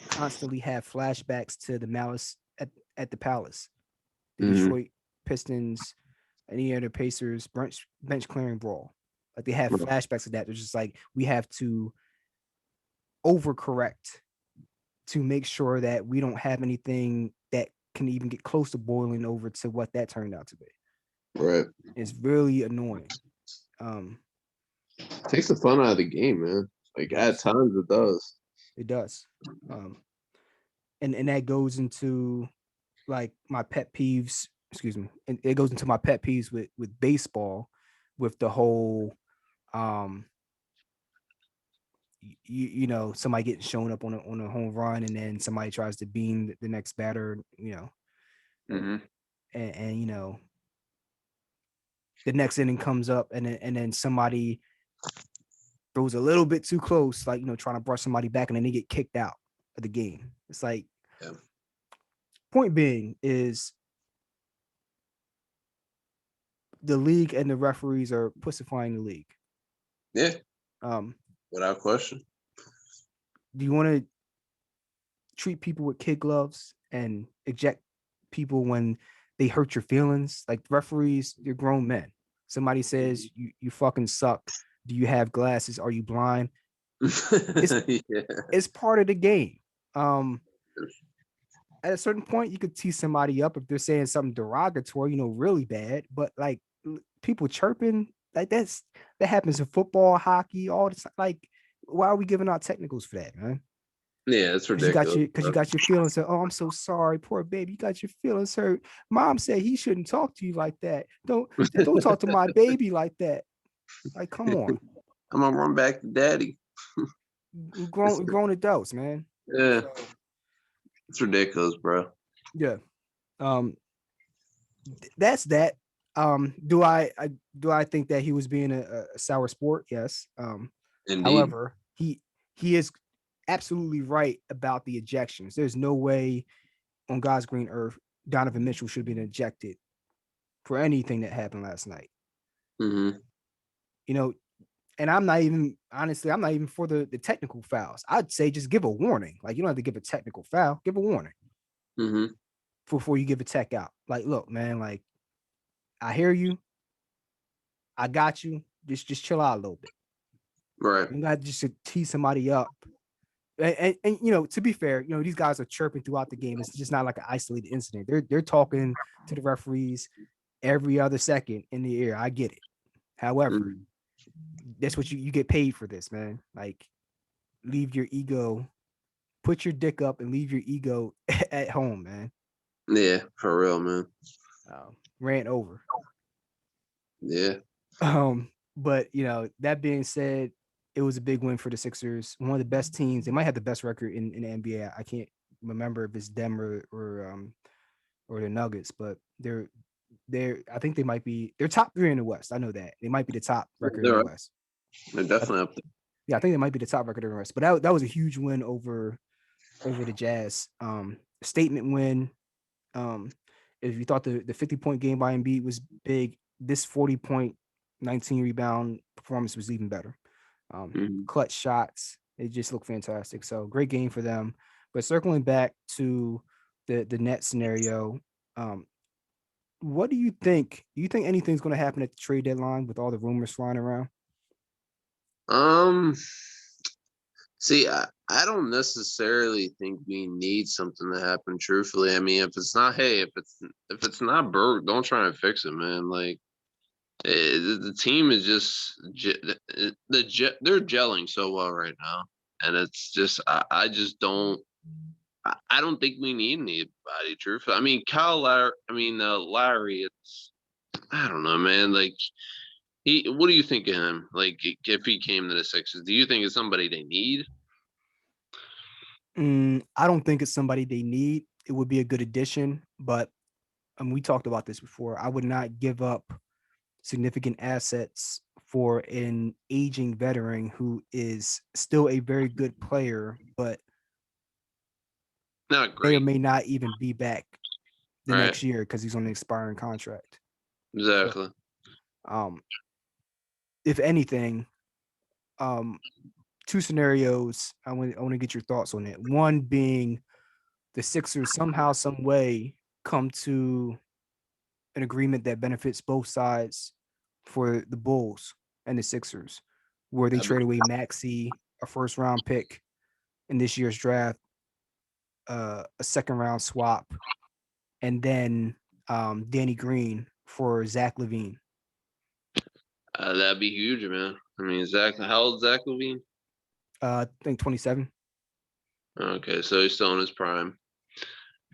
Speaker 1: constantly have flashbacks to the malice at the Palace, the
Speaker 2: mm-hmm.
Speaker 1: Detroit Pistons, any other Pacers bench clearing brawl. Like they have flashbacks of that. They're just like, we have to overcorrect to make sure that we don't have anything that can even get close to boiling over to what that turned out to be.
Speaker 2: Right.
Speaker 1: It's really annoying.
Speaker 2: Takes the fun out of the game, man. Like at
Speaker 1: Does.
Speaker 2: times it does.
Speaker 1: It does. And that goes into like my pet peeves, excuse me. And it goes into my pet peeves with baseball, with the whole you know, somebody getting shown up on a home run and then somebody tries to beam the next batter, you know,
Speaker 2: Mm-hmm.
Speaker 1: and you know, the next inning comes up and then somebody throws a little bit too close, like, you know, trying to brush somebody back and then they get kicked out of the game. It's like,
Speaker 2: Yeah.
Speaker 1: point being is the league and the referees are pussifying the league.
Speaker 2: Yeah.
Speaker 1: Um,
Speaker 2: Without question.
Speaker 1: do you want to treat people with kid gloves and eject people when they hurt your feelings? Like referees, you're grown men. Somebody says you fucking suck. Do you have glasses? Are you blind? It's
Speaker 2: Yeah.
Speaker 1: it's part of the game. Um, at a certain point, you could tease somebody up if they're saying something derogatory, you know, really bad. But like people chirping, like that happens in football, hockey, all the time. Like, why are we giving out technicals for that, man?
Speaker 2: Yeah, it's
Speaker 1: Because you got
Speaker 2: ridiculous.
Speaker 1: your feelings hurt. Oh, I'm so sorry, poor baby. You got your feelings hurt. Mom said he shouldn't talk to you like that. Don't talk to my baby like that. Like, come on.
Speaker 2: I'm gonna run back to daddy.
Speaker 1: Grown adults, man.
Speaker 2: Yeah,
Speaker 1: So
Speaker 2: it's ridiculous, bro.
Speaker 1: yeah. Um, that's that. Do I think that he was being a sour sport? Yes.
Speaker 2: Indeed.
Speaker 1: However, he is absolutely right about the ejections. There's no way on God's green earth Donovan Mitchell should have been ejected for anything that happened last night.
Speaker 2: Mm-hmm.
Speaker 1: You know, and I'm not even for the technical fouls. I'd say just give a warning. Like, you don't have to give a technical foul. Give a warning
Speaker 2: Mm-hmm.
Speaker 1: before you give a tech out. Like, look, man, like I hear you. I got you. Just chill out a little bit.
Speaker 2: Right.
Speaker 1: You got just to tee somebody up. And you know, to be fair, you know, these guys are chirping throughout the game. It's just not like an isolated incident. They're talking to the referees every other second in the air. I get it. However,
Speaker 2: Mm-hmm.
Speaker 1: that's what you get paid for this, man. Like, leave your ego, put your dick up and leave your ego at home, man.
Speaker 2: Yeah, for real, man.
Speaker 1: Rant over.
Speaker 2: Yeah.
Speaker 1: But you know, that being said, it was a big win for the Sixers. One of the best teams. They might have the best record in the NBA. I can't remember if it's Denver or the Nuggets, but they're I think they might be they're top three in the West. I know that. They might be the top record in
Speaker 2: They're
Speaker 1: the
Speaker 2: right.
Speaker 1: West.
Speaker 2: They're definitely up there.
Speaker 1: Yeah, I think they might be the top record in the West. But that was a huge win over the Jazz. Statement win. Um, if you thought the 50-point game by Embiid was big, this 40-point, 19 rebound performance was even better.
Speaker 2: Mm-hmm.
Speaker 1: Clutch shots, it just looked fantastic. So great game for them. But circling back to the net scenario, what do you think? Do you think anything's going to happen at the trade deadline with all the rumors flying around?
Speaker 2: Um, See, I don't necessarily think we need something to happen. Truthfully, I mean, if it's not, hey, if it's not broke, don't try and fix it, man. Like the team is just they're gelling so well right now, and it's just I just don't. I don't think we need anybody. Truthfully, I mean, Larry. It's I don't know, man. Like what do you think of him? Like if he came to the Sixers, do you think it's somebody they need?
Speaker 1: I don't think it's somebody they need. It would be a good addition, but we talked about this before. I would not give up significant assets for an aging veteran who is still a very good player, but
Speaker 2: Not
Speaker 1: may or
Speaker 2: great,
Speaker 1: may not even be back the
Speaker 2: right?
Speaker 1: next year because he's on an expiring contract. So,
Speaker 2: Exactly.
Speaker 1: um, if anything, um, two scenarios. I want to get your thoughts on it. One being the Sixers somehow, some way come to an agreement that benefits both sides for the Bulls and the Sixers, where they
Speaker 2: That'd
Speaker 1: trade
Speaker 2: be
Speaker 1: away Maxi, a first round pick in this year's draft, a second round swap, and then Danny Green for Zach LaVine.
Speaker 2: that'd be huge, man. I mean, how old Zach Levine?
Speaker 1: I think 27.
Speaker 2: Okay, so he's still in his prime.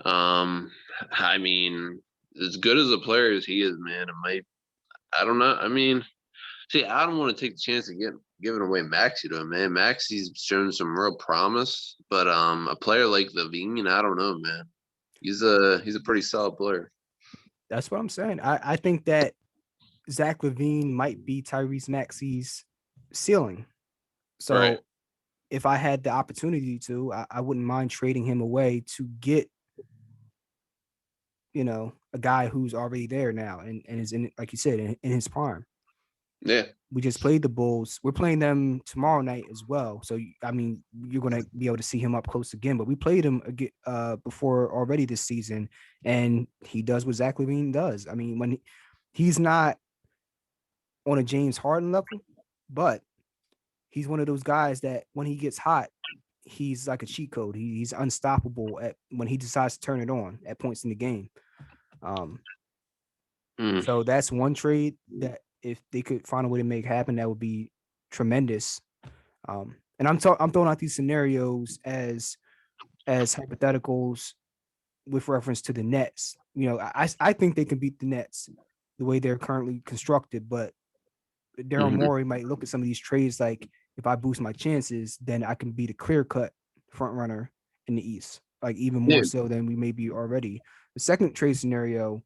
Speaker 2: Um, I mean, as good as a player as he is, man, it might. I don't know. I mean, see, I don't want to take the chance of giving away Maxi to him, man. Maxi's shown some real promise, but a player like Levine, I don't know, man. He's a pretty solid player.
Speaker 1: That's what I'm saying. I think that Zach LaVine might be Tyrese Maxi's ceiling.
Speaker 2: Right.
Speaker 1: So if I had the opportunity to, I wouldn't mind trading him away to get, a guy who's already there now and is in, like you said, in his prime.
Speaker 2: Yeah.
Speaker 1: We just played the Bulls. We're playing them tomorrow night as well. So I mean, you're gonna be able to see him up close again. But we played him again before already this season, and he does what Zach LaVine does. I mean, he's not on a James Harden level, but he's one of those guys that when he gets hot, he's like a cheat code. He's unstoppable at when he decides to turn it on at points in the game. Um,
Speaker 2: Mm.
Speaker 1: so that's one trade that if they could find a way to make happen, that would be tremendous. And I'm throwing out these scenarios as hypotheticals with reference to the Nets. I think they can beat the Nets the way they're currently constructed, but Daryl
Speaker 2: Hmm.
Speaker 1: Morey might look at some of these trades like if I boost my chances, then I can be the clear cut front runner in the East, like even
Speaker 2: Yeah.
Speaker 1: more so than we may be already. The second trade scenario,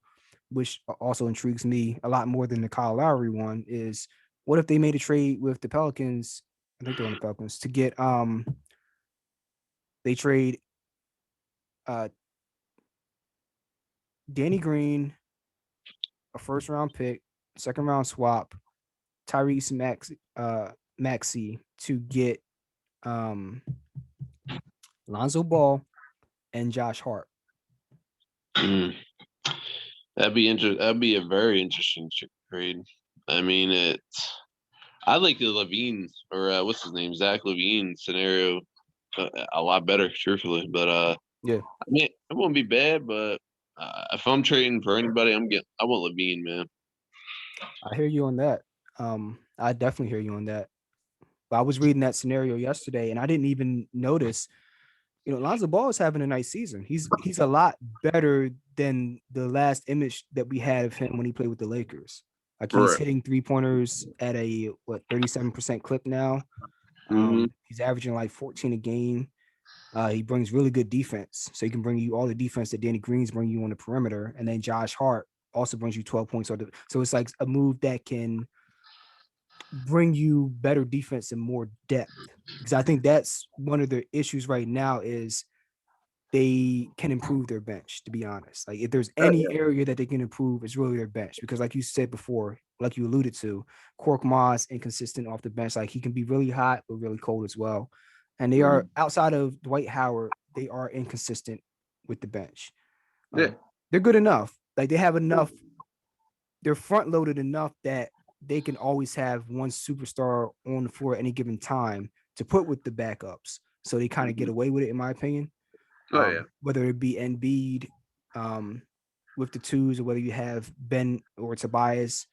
Speaker 1: which also intrigues me a lot more than the Kyle Lowry one, is what if they made a trade with the Pelicans? I think they're on the Pelicans to get they trade uh Danny Green, a first round pick, second round swap, Tyrese Maxi to get um Lonzo Ball and Josh Hart.
Speaker 2: Mm. That'd be interesting. That'd be a very interesting trade. I mean, I like the Levine or what's his name, Zach Levine scenario a lot better, truthfully. But
Speaker 1: Yeah,
Speaker 2: I mean, it won't be bad. But if I'm trading for anybody, I want Levine, man.
Speaker 1: I hear you on that. I definitely hear you on that. But I was reading that scenario yesterday and I didn't even notice, Lonzo Ball is having a nice season. He's a lot better than the last image that we had of him when he played with the Lakers. Like he's
Speaker 2: Right.
Speaker 1: hitting 3-pointers at a 37% clip now.
Speaker 2: Hmm.
Speaker 1: He's averaging like 14 a game. He brings really good defense, so he can bring you all the defense that Danny Green's bring you on the perimeter, and then Josh Hart also brings you 12 points. So it's like a move that can bring you better defense and more depth. Because I think that's one of the issues right now is they can improve their bench, to be honest. Like if there's any area that they can improve, it's really their bench. Because like you said before, like you alluded to, Cork Moss inconsistent off the bench. Like he can be really hot but really cold as well. And they are outside of Dwight Howard, they are inconsistent with the bench.
Speaker 2: Yeah.
Speaker 1: They're good enough. Like they have enough, they're front loaded enough that they can always have one superstar on the floor at any given time to put with the backups. So they kind of get away with it, in my opinion.
Speaker 2: Oh yeah.
Speaker 1: Whether it be Embiid with the twos, or whether you have Ben or Tobias,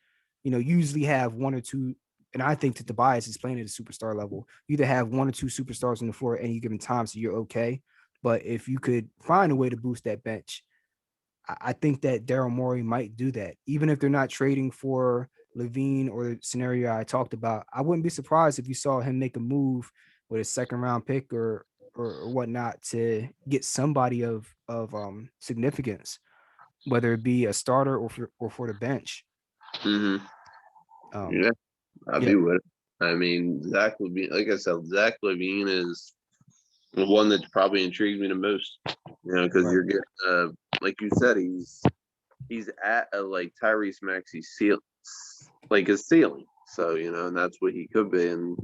Speaker 1: usually have one or two. And I think that Tobias is playing at a superstar level. You either have one or two superstars on the floor at any given time, so you're okay. But if you could find a way to boost that bench, I think that Daryl Morey might do that, even if they're not trading for Levine or the scenario I talked about. I wouldn't be surprised if you saw him make a move with a second round pick or whatnot to get somebody of significance, whether it be a starter or for the bench.
Speaker 2: Mm-hmm.
Speaker 1: Um,
Speaker 2: Yeah, I'd
Speaker 1: yeah,
Speaker 2: be with it. I mean, Zach Levine, like I said, Zach Levine is the one that probably intrigues me the most. Because
Speaker 1: right.
Speaker 2: you're getting, like you said, he's at a like Tyrese Maxey like his ceiling. So and that's what he could be, and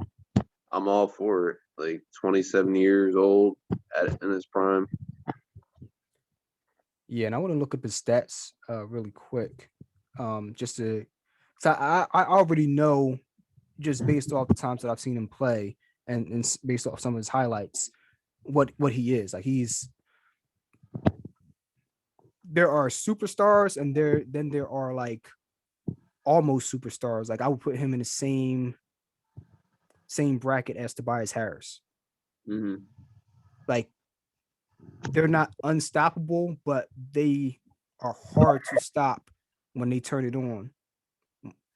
Speaker 2: I'm all for it. Like 27 years old in his prime.
Speaker 1: Yeah, and I want to look up his stats really quick, just to. So I already know, just based off the times that I've seen him play, and based off some of his highlights, what he is like. There are superstars, and there are like almost superstars. Like I would put him in the same bracket as Tobias Harris.
Speaker 2: Mm-hmm.
Speaker 1: Like they're not unstoppable, but they are hard to stop when they turn it on.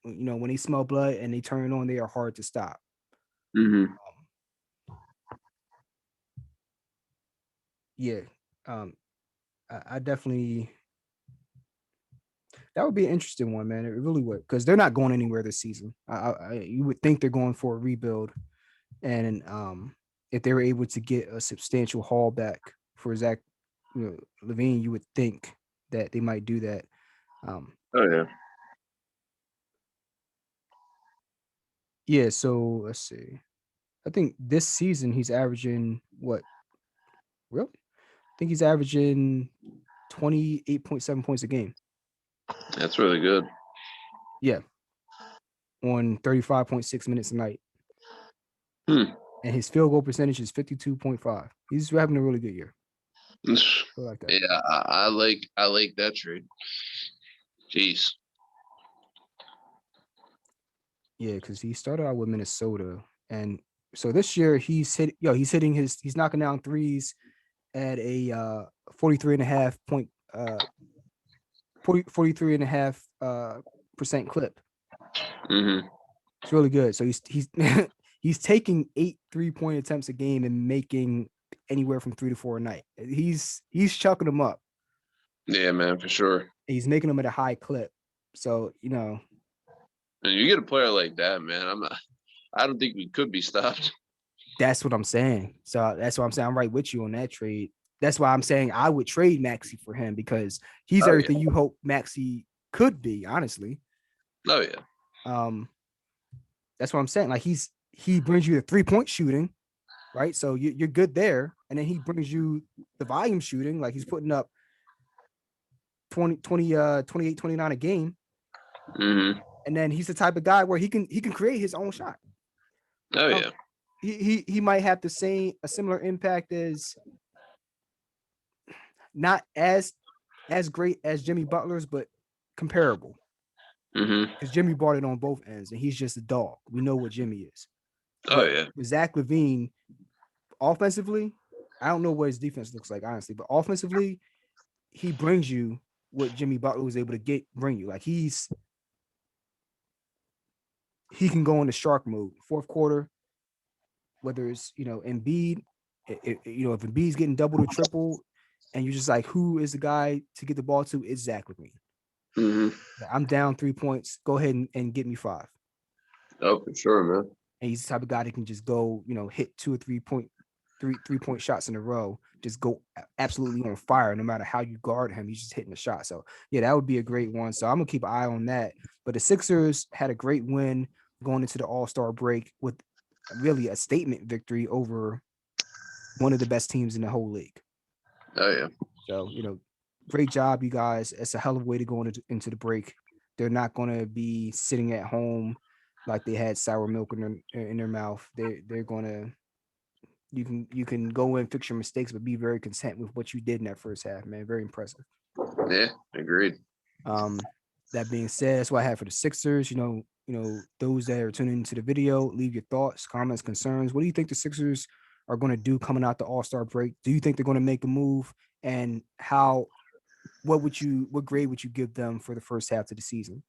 Speaker 1: When they smell blood and they turn it on, they are hard to stop.
Speaker 2: Mm-hmm.
Speaker 1: Yeah, um, I definitely, that would be an interesting one, man. It really would, because they're not going anywhere this season. You would think they're going for a rebuild, and if they were able to get a substantial haul back for Zach, Levine, you would think that they might do that. Um,
Speaker 2: Oh yeah.
Speaker 1: yeah. So let's see. I think this season he's averaging what? Really? I think he's averaging 28.7 points a game.
Speaker 2: That's really good.
Speaker 1: Yeah, on 35.6 minutes a night.
Speaker 2: Hmm.
Speaker 1: And his field goal percentage is 52.5. He's having a really good year. I like that.
Speaker 2: Yeah, I like that trade. Jeez.
Speaker 1: Yeah, because he started out with Minnesota. And so this year he's knocking down threes at a 43 and a half point 43 and a half percent clip.
Speaker 2: Mm-hmm.
Speaker 1: It's really good. So he's he's taking 8 3-point attempts a game and making anywhere from 3 to 4 a night. He's chucking them up.
Speaker 2: Yeah, man, for sure.
Speaker 1: He's making them at a high clip. So,
Speaker 2: And you get a player like that, man. I don't think we could be stopped.
Speaker 1: that's what I'm saying. So that's what I'm saying. I'm right with you on that trade. That's why I'm saying I would trade Maxey for him, because he's
Speaker 2: Oh yeah.
Speaker 1: everything you hope Maxey could be, honestly.
Speaker 2: Oh yeah.
Speaker 1: Um, that's what I'm saying. Like he brings you the 3-point shooting, right? So you're good there. And then he brings you the volume shooting, like he's putting up 28, 29 a game.
Speaker 2: Mm-hmm.
Speaker 1: And then he's the type of guy where he can create his own shot.
Speaker 2: Oh
Speaker 1: Um,
Speaker 2: yeah.
Speaker 1: he might have a similar impact as, not as great as Jimmy Butler's, but comparable.
Speaker 2: Mm-hmm.
Speaker 1: Because Jimmy brought it on both ends, and he's just a dog. We know what Jimmy is.
Speaker 2: Oh
Speaker 1: But
Speaker 2: yeah.
Speaker 1: with Zach Levine, offensively, I don't know what his defense looks like, honestly, but offensively, he brings you what Jimmy Butler was able to bring you. Like he can go into shark mode, fourth quarter, whether it's Embiid, if Embiid's getting double or triple, and you're just like, who is the guy to get the ball to? It's Zach Levine.
Speaker 2: Mm-hmm.
Speaker 1: I'm down 3 points. Go ahead and get me 5.
Speaker 2: Oh, for sure, man.
Speaker 1: And he's the type of guy that can just go, hit 2 or 3 point shots in a row, just go absolutely on fire. No matter how you guard him, he's just hitting the shot. So yeah, that would be a great one. So I'm gonna keep an eye on that. But the Sixers had a great win going into the All-Star break with really a statement victory over one of the best teams in the whole league.
Speaker 2: Oh yeah.
Speaker 1: So great job, you guys. It's a hell of a way to go into the break. They're not going to be sitting at home like they had sour milk in their mouth. They're going to you can go in, fix your mistakes, but be very content with what you did in that first half, man. Very impressive.
Speaker 2: Yeah, agreed.
Speaker 1: That being said, that's what I have for the Sixers. Those that are tuning into the video, leave your thoughts, comments, concerns. What do you think the Sixers are going to do coming out the All-Star break? Do you think they're going to make a move? And what grade would you give them for the first half of the season?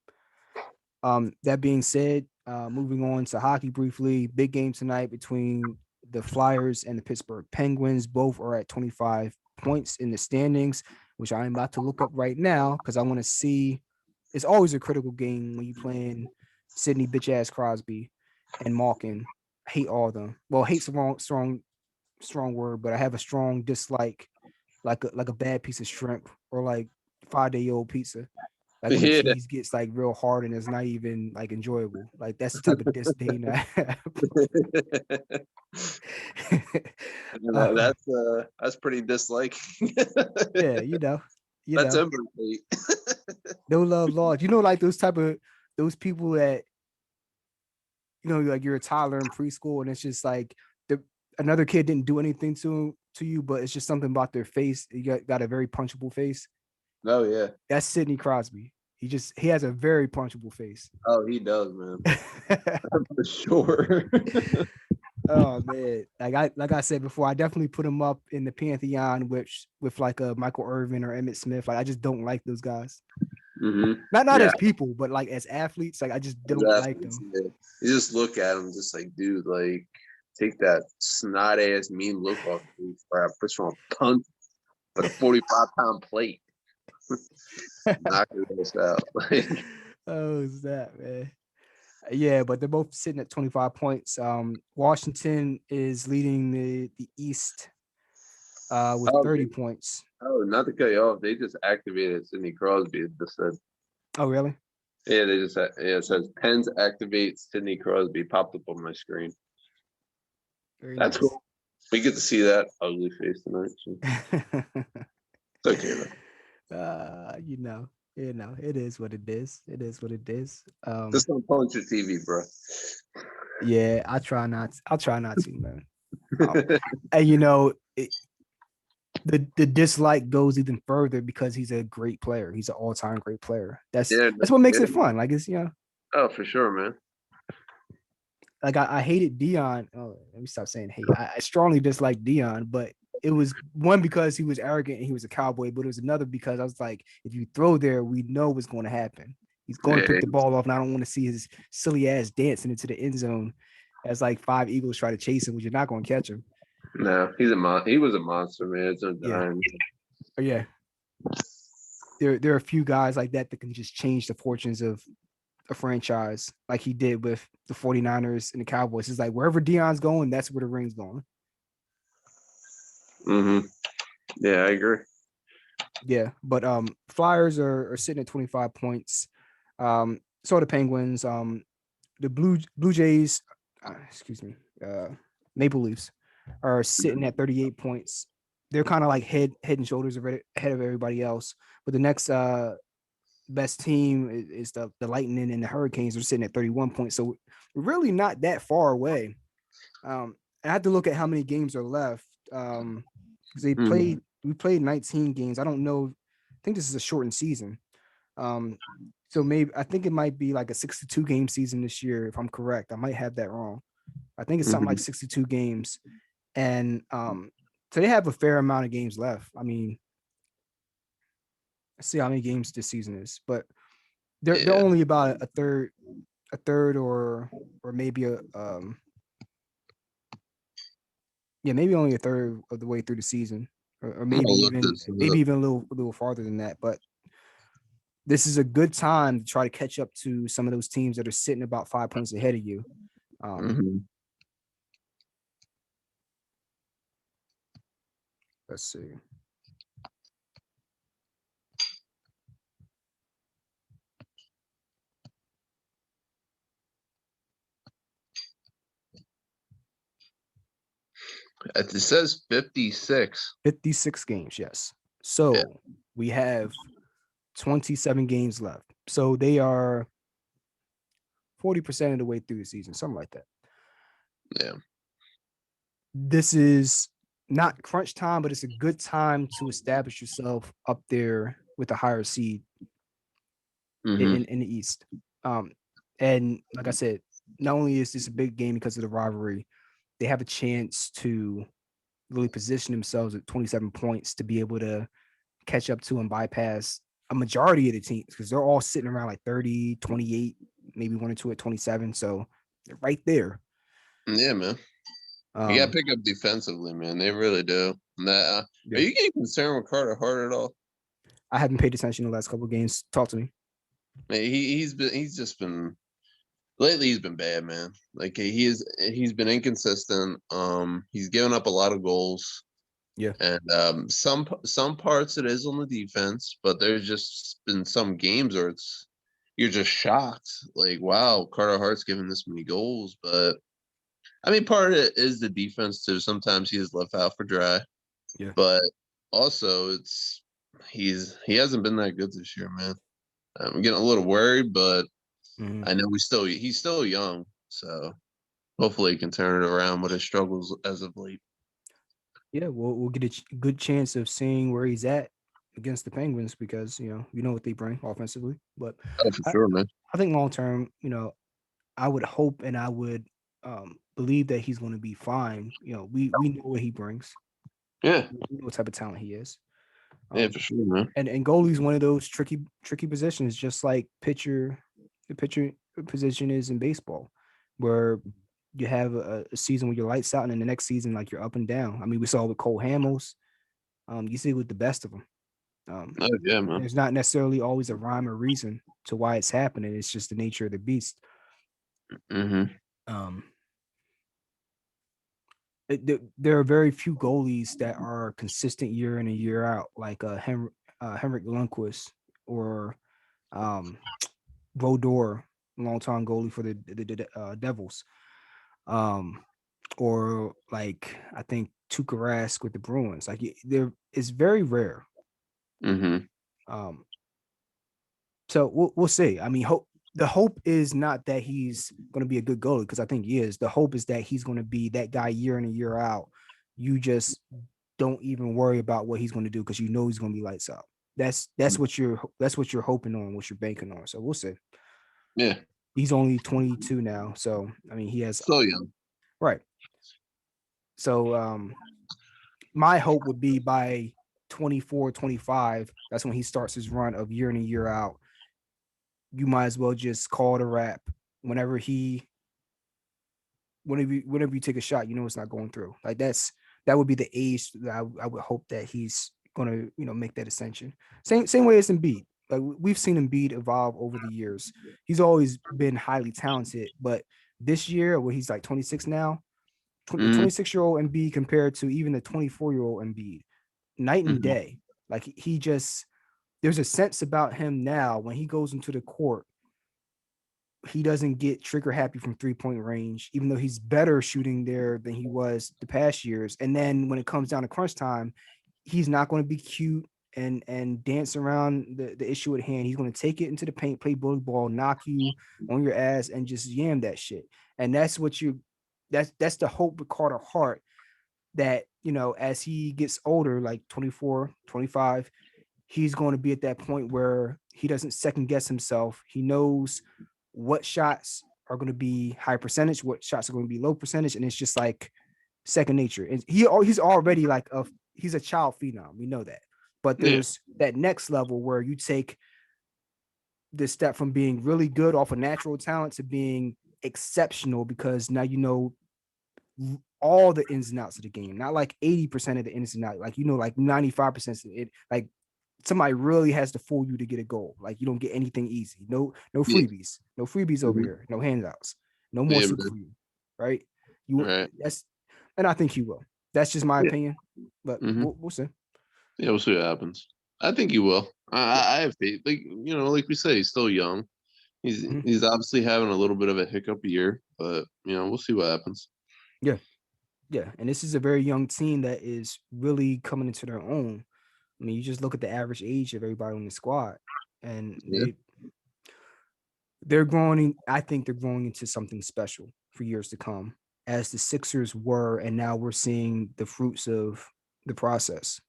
Speaker 1: That being said, moving on to hockey briefly, big game tonight between the Flyers and the Pittsburgh Penguins. Both are at 25 points in the standings, which I'm about to look up right now because I want to see. It's always a critical game when you playing Sidney bitch ass Crosby and Malkin. I hate all of them. Well, hate's a strong word, but I have a strong dislike, like a bad piece of shrimp or like 5-day-old pizza. Like when the
Speaker 2: Yeah,
Speaker 1: cheese gets like real hard and it's not even like enjoyable. Like that's the type of disdain I have. uh,
Speaker 2: that's pretty disliking.
Speaker 1: yeah,
Speaker 2: That's empathy.
Speaker 1: no love lost. Like those people that like you're a toddler in preschool and it's just like another kid didn't do anything to you, but it's just something about their face. You got a very punchable face.
Speaker 2: Oh yeah.
Speaker 1: That's Sidney Crosby. He has a very punchable face.
Speaker 2: Oh, he does, man. For sure.
Speaker 1: Oh man, like I said before, I definitely put him up in the pantheon with like a Michael Irvin or Emmett Smith. Like I just don't like those guys.
Speaker 2: Mm-hmm.
Speaker 1: Not as people, but like as athletes. Like I just don't like them.
Speaker 2: Yeah. You just look at him, just like, dude, like take that snot ass mean look off you for a push on a punt, but a 45-pound plate. Knock your ass out.
Speaker 1: Oh, is that, man? Yeah, but they're both sitting at 25 points. Washington is leading the East with 30 points.
Speaker 2: Oh, not to cut you off. They just activated Sidney Crosby. It just said.
Speaker 1: Oh, really?
Speaker 2: Yeah, they just it says Pens activate Sidney Crosby. Popped up on my screen.
Speaker 1: Very
Speaker 2: That's
Speaker 1: nice.
Speaker 2: cool. We get to see that ugly face tonight. So. It's okay
Speaker 1: though. It is what it is. It is what it is.
Speaker 2: Just don't punch your TV, bro.
Speaker 1: Yeah, I'll try not to, man. And the dislike goes even further because he's a great player. He's an all-time great player. That's what makes it fun. Like it's
Speaker 2: Oh, for sure, man.
Speaker 1: Like I hated Dion. Oh, let me stop saying hate. I strongly dislike Dion, but it was one because he was arrogant and he was a cowboy, but it was another because I was like, if you throw there, we know what's going to happen. He's going to pick the ball off, and I don't want to see his silly ass dancing into the end zone as like 5 Eagles try to chase him, which you're not going to catch him.
Speaker 2: No, he was a monster, man. It's
Speaker 1: yeah. There are a few guys like that can just change the fortunes of a franchise like he did with the 49ers and the Cowboys. It's like wherever Dion's going, that's where the ring's going.
Speaker 2: Mm-hmm. Yeah, I agree.
Speaker 1: Yeah, but Flyers are sitting at 25 points. So are the Penguins. The Blue Jays, Maple Leafs are sitting at 38 points. They're kind of like head and shoulders ahead of everybody else. But the next best team is the Lightning and the Hurricanes are sitting at 31 points. So we're really not that far away. I had to look at how many games are left. Because we played 19 games. I don't know. I think this is a shortened season. So maybe I think it might be like a 62 game season this year, if I'm correct. I might have that wrong. I think it's something like 62 games. And so they have a fair amount of games left. I mean, let's see how many games this season is, but they're only about a third or maybe maybe only a third of the way through the season, or maybe even a little farther than that. But this is a good time to try to catch up to some of those teams that are sitting about 5 points ahead of you. Let's see.
Speaker 2: It says 56.
Speaker 1: 56 games, yes. So we have 27 games left. So they are 40% of the way through the season, something like that.
Speaker 2: Yeah.
Speaker 1: This is not crunch time, but it's a good time to establish yourself up there with a higher seed
Speaker 2: Mm-hmm.
Speaker 1: in the East. Um, and like I said, not only is this a big game because of the rivalry, they have a chance to really position themselves at 27 points to be able to catch up to and bypass a majority of the teams because they're all sitting around like 30, 28, maybe one or two at 27. So they're right there.
Speaker 2: Yeah, man. You got to
Speaker 1: Um,
Speaker 2: pick up defensively, man. They really do. Are
Speaker 1: yeah,
Speaker 2: you getting concerned with Carter Hart at all?
Speaker 1: I haven't paid attention the last couple of games. Talk to me.
Speaker 2: Man, he's just been lately. He's been bad, man. Like he's been inconsistent. He's given up a lot of goals,
Speaker 1: Yeah.
Speaker 2: and some parts it is on the defense, but there's just been some games where you're just shocked. Like, wow, Carter Hart's giving this many goals, but I mean, part of it is the defense too. Sometimes he is left out for dry,
Speaker 1: Yeah.
Speaker 2: but also he hasn't been that good this year, man. I'm getting a little worried, but
Speaker 1: Mhm.
Speaker 2: I know he's still young, so hopefully he can turn it around with his struggles as of late.
Speaker 1: Yeah, we'll get a good chance of seeing where he's at against the Penguins because you know what they bring offensively. But
Speaker 2: Oh, for
Speaker 1: I,
Speaker 2: sure, man.
Speaker 1: I think long term, I would hope and I would believe that he's going to be fine. We know what he brings.
Speaker 2: Yeah,
Speaker 1: We know what type of talent he is.
Speaker 2: yeah,
Speaker 1: Um,
Speaker 2: for sure, man.
Speaker 1: and goalie's one of those tricky positions, just like pitcher. The pitcher position is in baseball, where you have a season where you're lights out, and then the next season like you're up and down. I mean, we saw with Cole Hamels. You see with the best of them. Um,
Speaker 2: Oh yeah, man.
Speaker 1: there's not necessarily always a rhyme or reason to why it's happening. It's just the nature of the beast.
Speaker 2: Mm-hmm.
Speaker 1: Um, there are very few goalies that are consistent year in and year out, like Henrik Lundqvist or um, Vodor, longtime goalie for the Devils, um, or like I think Tuukka Rask with the Bruins. Like there, it's very rare.
Speaker 2: Mm-hmm.
Speaker 1: Um, so we'll see. I mean, the hope is not that he's going to be a good goalie because I think he is. The hope is that he's going to be that guy year in and year out. You just don't even worry about what he's going to do because you know he's going to be lights out. That's what you're hoping on, what you're banking on. So we'll see.
Speaker 2: Yeah,
Speaker 1: He's only 22 now, so I mean he has
Speaker 2: so young.
Speaker 1: right. So my hope would be by 24, 25, that's when he starts his run of year in and year out. You might as well just call it a wrap. Whenever he whenever you take a shot, you know it's not going through. Like that would be the age that I would hope that he's gonna make that ascension. Same way as Embiid. Like we've seen Embiid evolve over the years. He's always been highly talented, but this year where he's like 26 now, the
Speaker 2: Mm-hmm.
Speaker 1: 26-year-old Embiid compared to even the 24-year-old Embiid, night and
Speaker 2: Mm-hmm.
Speaker 1: day. Like he just there's a sense about him now when he goes into the court he doesn't get trigger happy from 3-point range, even though he's better shooting there than he was the past years. And then when it comes down to crunch time, he's not going to be cute and dance around the issue at hand. He's going to take it into the paint, play bully ball, knock you on your ass, and just yam that shit. And that's the hope with Carter Hart that, as he gets older, like 24, 25, he's going to be at that point where he doesn't second guess himself. He knows what shots are going to be high percentage, what shots are going to be low percentage, and it's just like second nature. And he's already like he's a child phenom. We know that, but
Speaker 2: Yeah.
Speaker 1: there's that next level where you take this step from being really good off of natural talent to being exceptional because now you know all the ins and outs of the game, not like 80% of the ins and outs, like like 95% of it, like somebody really has to fool you to get a goal. Like you don't get anything easy. No
Speaker 2: Yeah.
Speaker 1: freebies. No freebies over
Speaker 2: Mm-hmm.
Speaker 1: here. No handouts. No more
Speaker 2: Yeah,
Speaker 1: soup
Speaker 2: man.
Speaker 1: for you. Right? You
Speaker 2: Right.
Speaker 1: that's and I think he will. That's just my
Speaker 2: Yeah.
Speaker 1: opinion. But
Speaker 2: Mm-hmm.
Speaker 1: we'll see.
Speaker 2: Yeah, we'll see what happens. I think he will.
Speaker 1: Yeah.
Speaker 2: I have faith. Like we say, he's still young. He's
Speaker 1: Mhm.
Speaker 2: he's obviously having a little bit of a hiccup year, but we'll see what happens.
Speaker 1: Yeah. Yeah. And this is a very young team that is really coming into their own. I mean, you just look at the average age of everybody on the squad, and
Speaker 2: Yeah.
Speaker 1: they're growing. I think they're growing into something special for years to come, as the Sixers were, and now we're seeing the fruits of the process.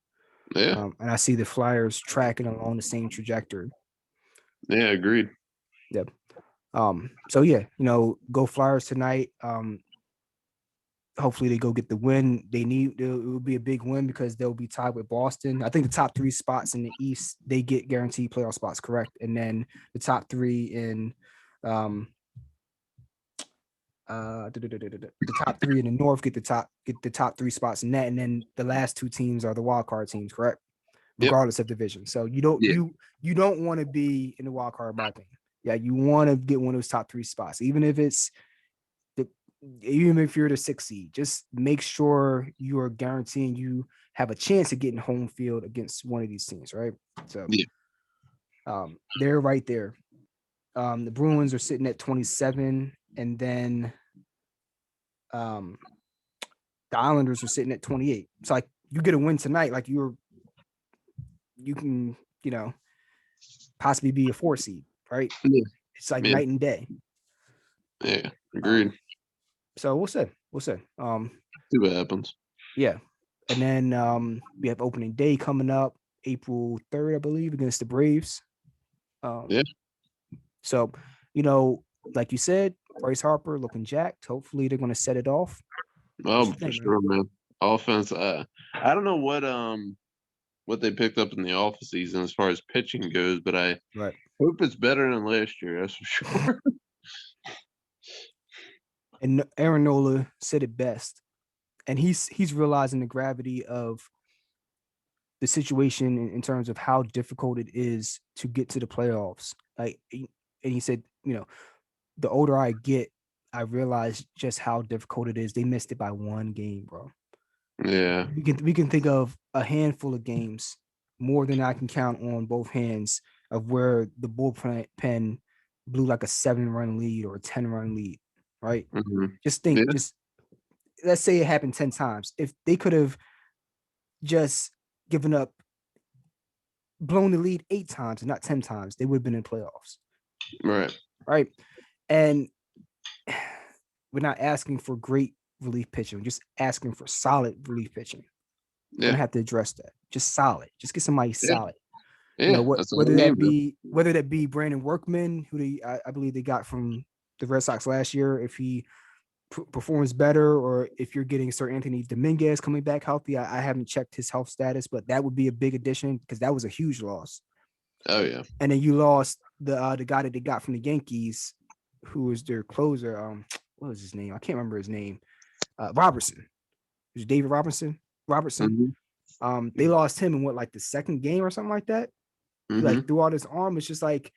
Speaker 2: Yeah.
Speaker 1: And I see the Flyers tracking along the same trajectory.
Speaker 2: Yeah, agreed.
Speaker 1: Yep. So yeah, go Flyers tonight. Hopefully they go get the win. It will be a big win because they'll be tied with Boston. I think the top three spots in the East, they get guaranteed playoff spots, correct? And then the top three in the top three in the North get the top three spots in that, and then the last two teams are the wild card teams, correct?
Speaker 2: Yep.
Speaker 1: Regardless of division. So you don't want to be in the wild card, by thing. Yeah, you want to get one of those top three spots, even if you're the 6th seed. Just make sure you are guaranteeing you have a chance of getting home field against one of these teams, right? So they're right there. The Bruins are sitting at 27, and then the Islanders are sitting at 28. So like you get a win tonight, like you can, possibly be a 4 seed, right?
Speaker 2: Yeah.
Speaker 1: It's like night and day.
Speaker 2: Yeah, agreed.
Speaker 1: So we'll see.
Speaker 2: See what happens.
Speaker 1: Yeah. And then we have opening day coming up April 3rd, I believe, against the Braves.
Speaker 2: Yeah.
Speaker 1: So, like you said, Bryce Harper looking jacked. Hopefully they're going to set it off.
Speaker 2: Oh, for sure, man. Offense. I don't know what they picked up in the off season as far as pitching goes, but I hope it's better than last year. That's for sure.
Speaker 1: And Aaron Nola said it best, and he's realizing the gravity of the situation in terms of how difficult it is to get to the playoffs. Like, and he said, the older I get, I realize just how difficult it is. They missed it by one game, bro.
Speaker 2: Yeah.
Speaker 1: We can think of a handful of games, more than I can count on both hands, of where the bullpen blew like a 7-run lead or a 10-run lead, right?
Speaker 2: Mm-hmm.
Speaker 1: Just think, let's say it happened 10 times. If they could have just given up, blown the lead 8 times and not 10 times, they would have been in playoffs. Right. And we're not asking for great relief pitching, we're just asking for solid relief pitching. We're gonna have to address that. Just solid. Just get somebody solid.
Speaker 2: Yeah.
Speaker 1: Whether that be Brandon Workman, who I believe they got from the Red Sox last year, if he performs better, or if you're getting Sir Anthony Dominguez coming back healthy. I haven't checked his health status, but that would be a big addition because that was a huge loss.
Speaker 2: Oh yeah.
Speaker 1: And then you lost the guy that they got from the Yankees, who was their closer. What was his name? I can't remember his name. Robertson. It was David Robertson.
Speaker 2: Mm-hmm.
Speaker 1: They lost him in like the second game or something like that.
Speaker 2: Mm-hmm.
Speaker 1: Like threw out his arm. It's just like,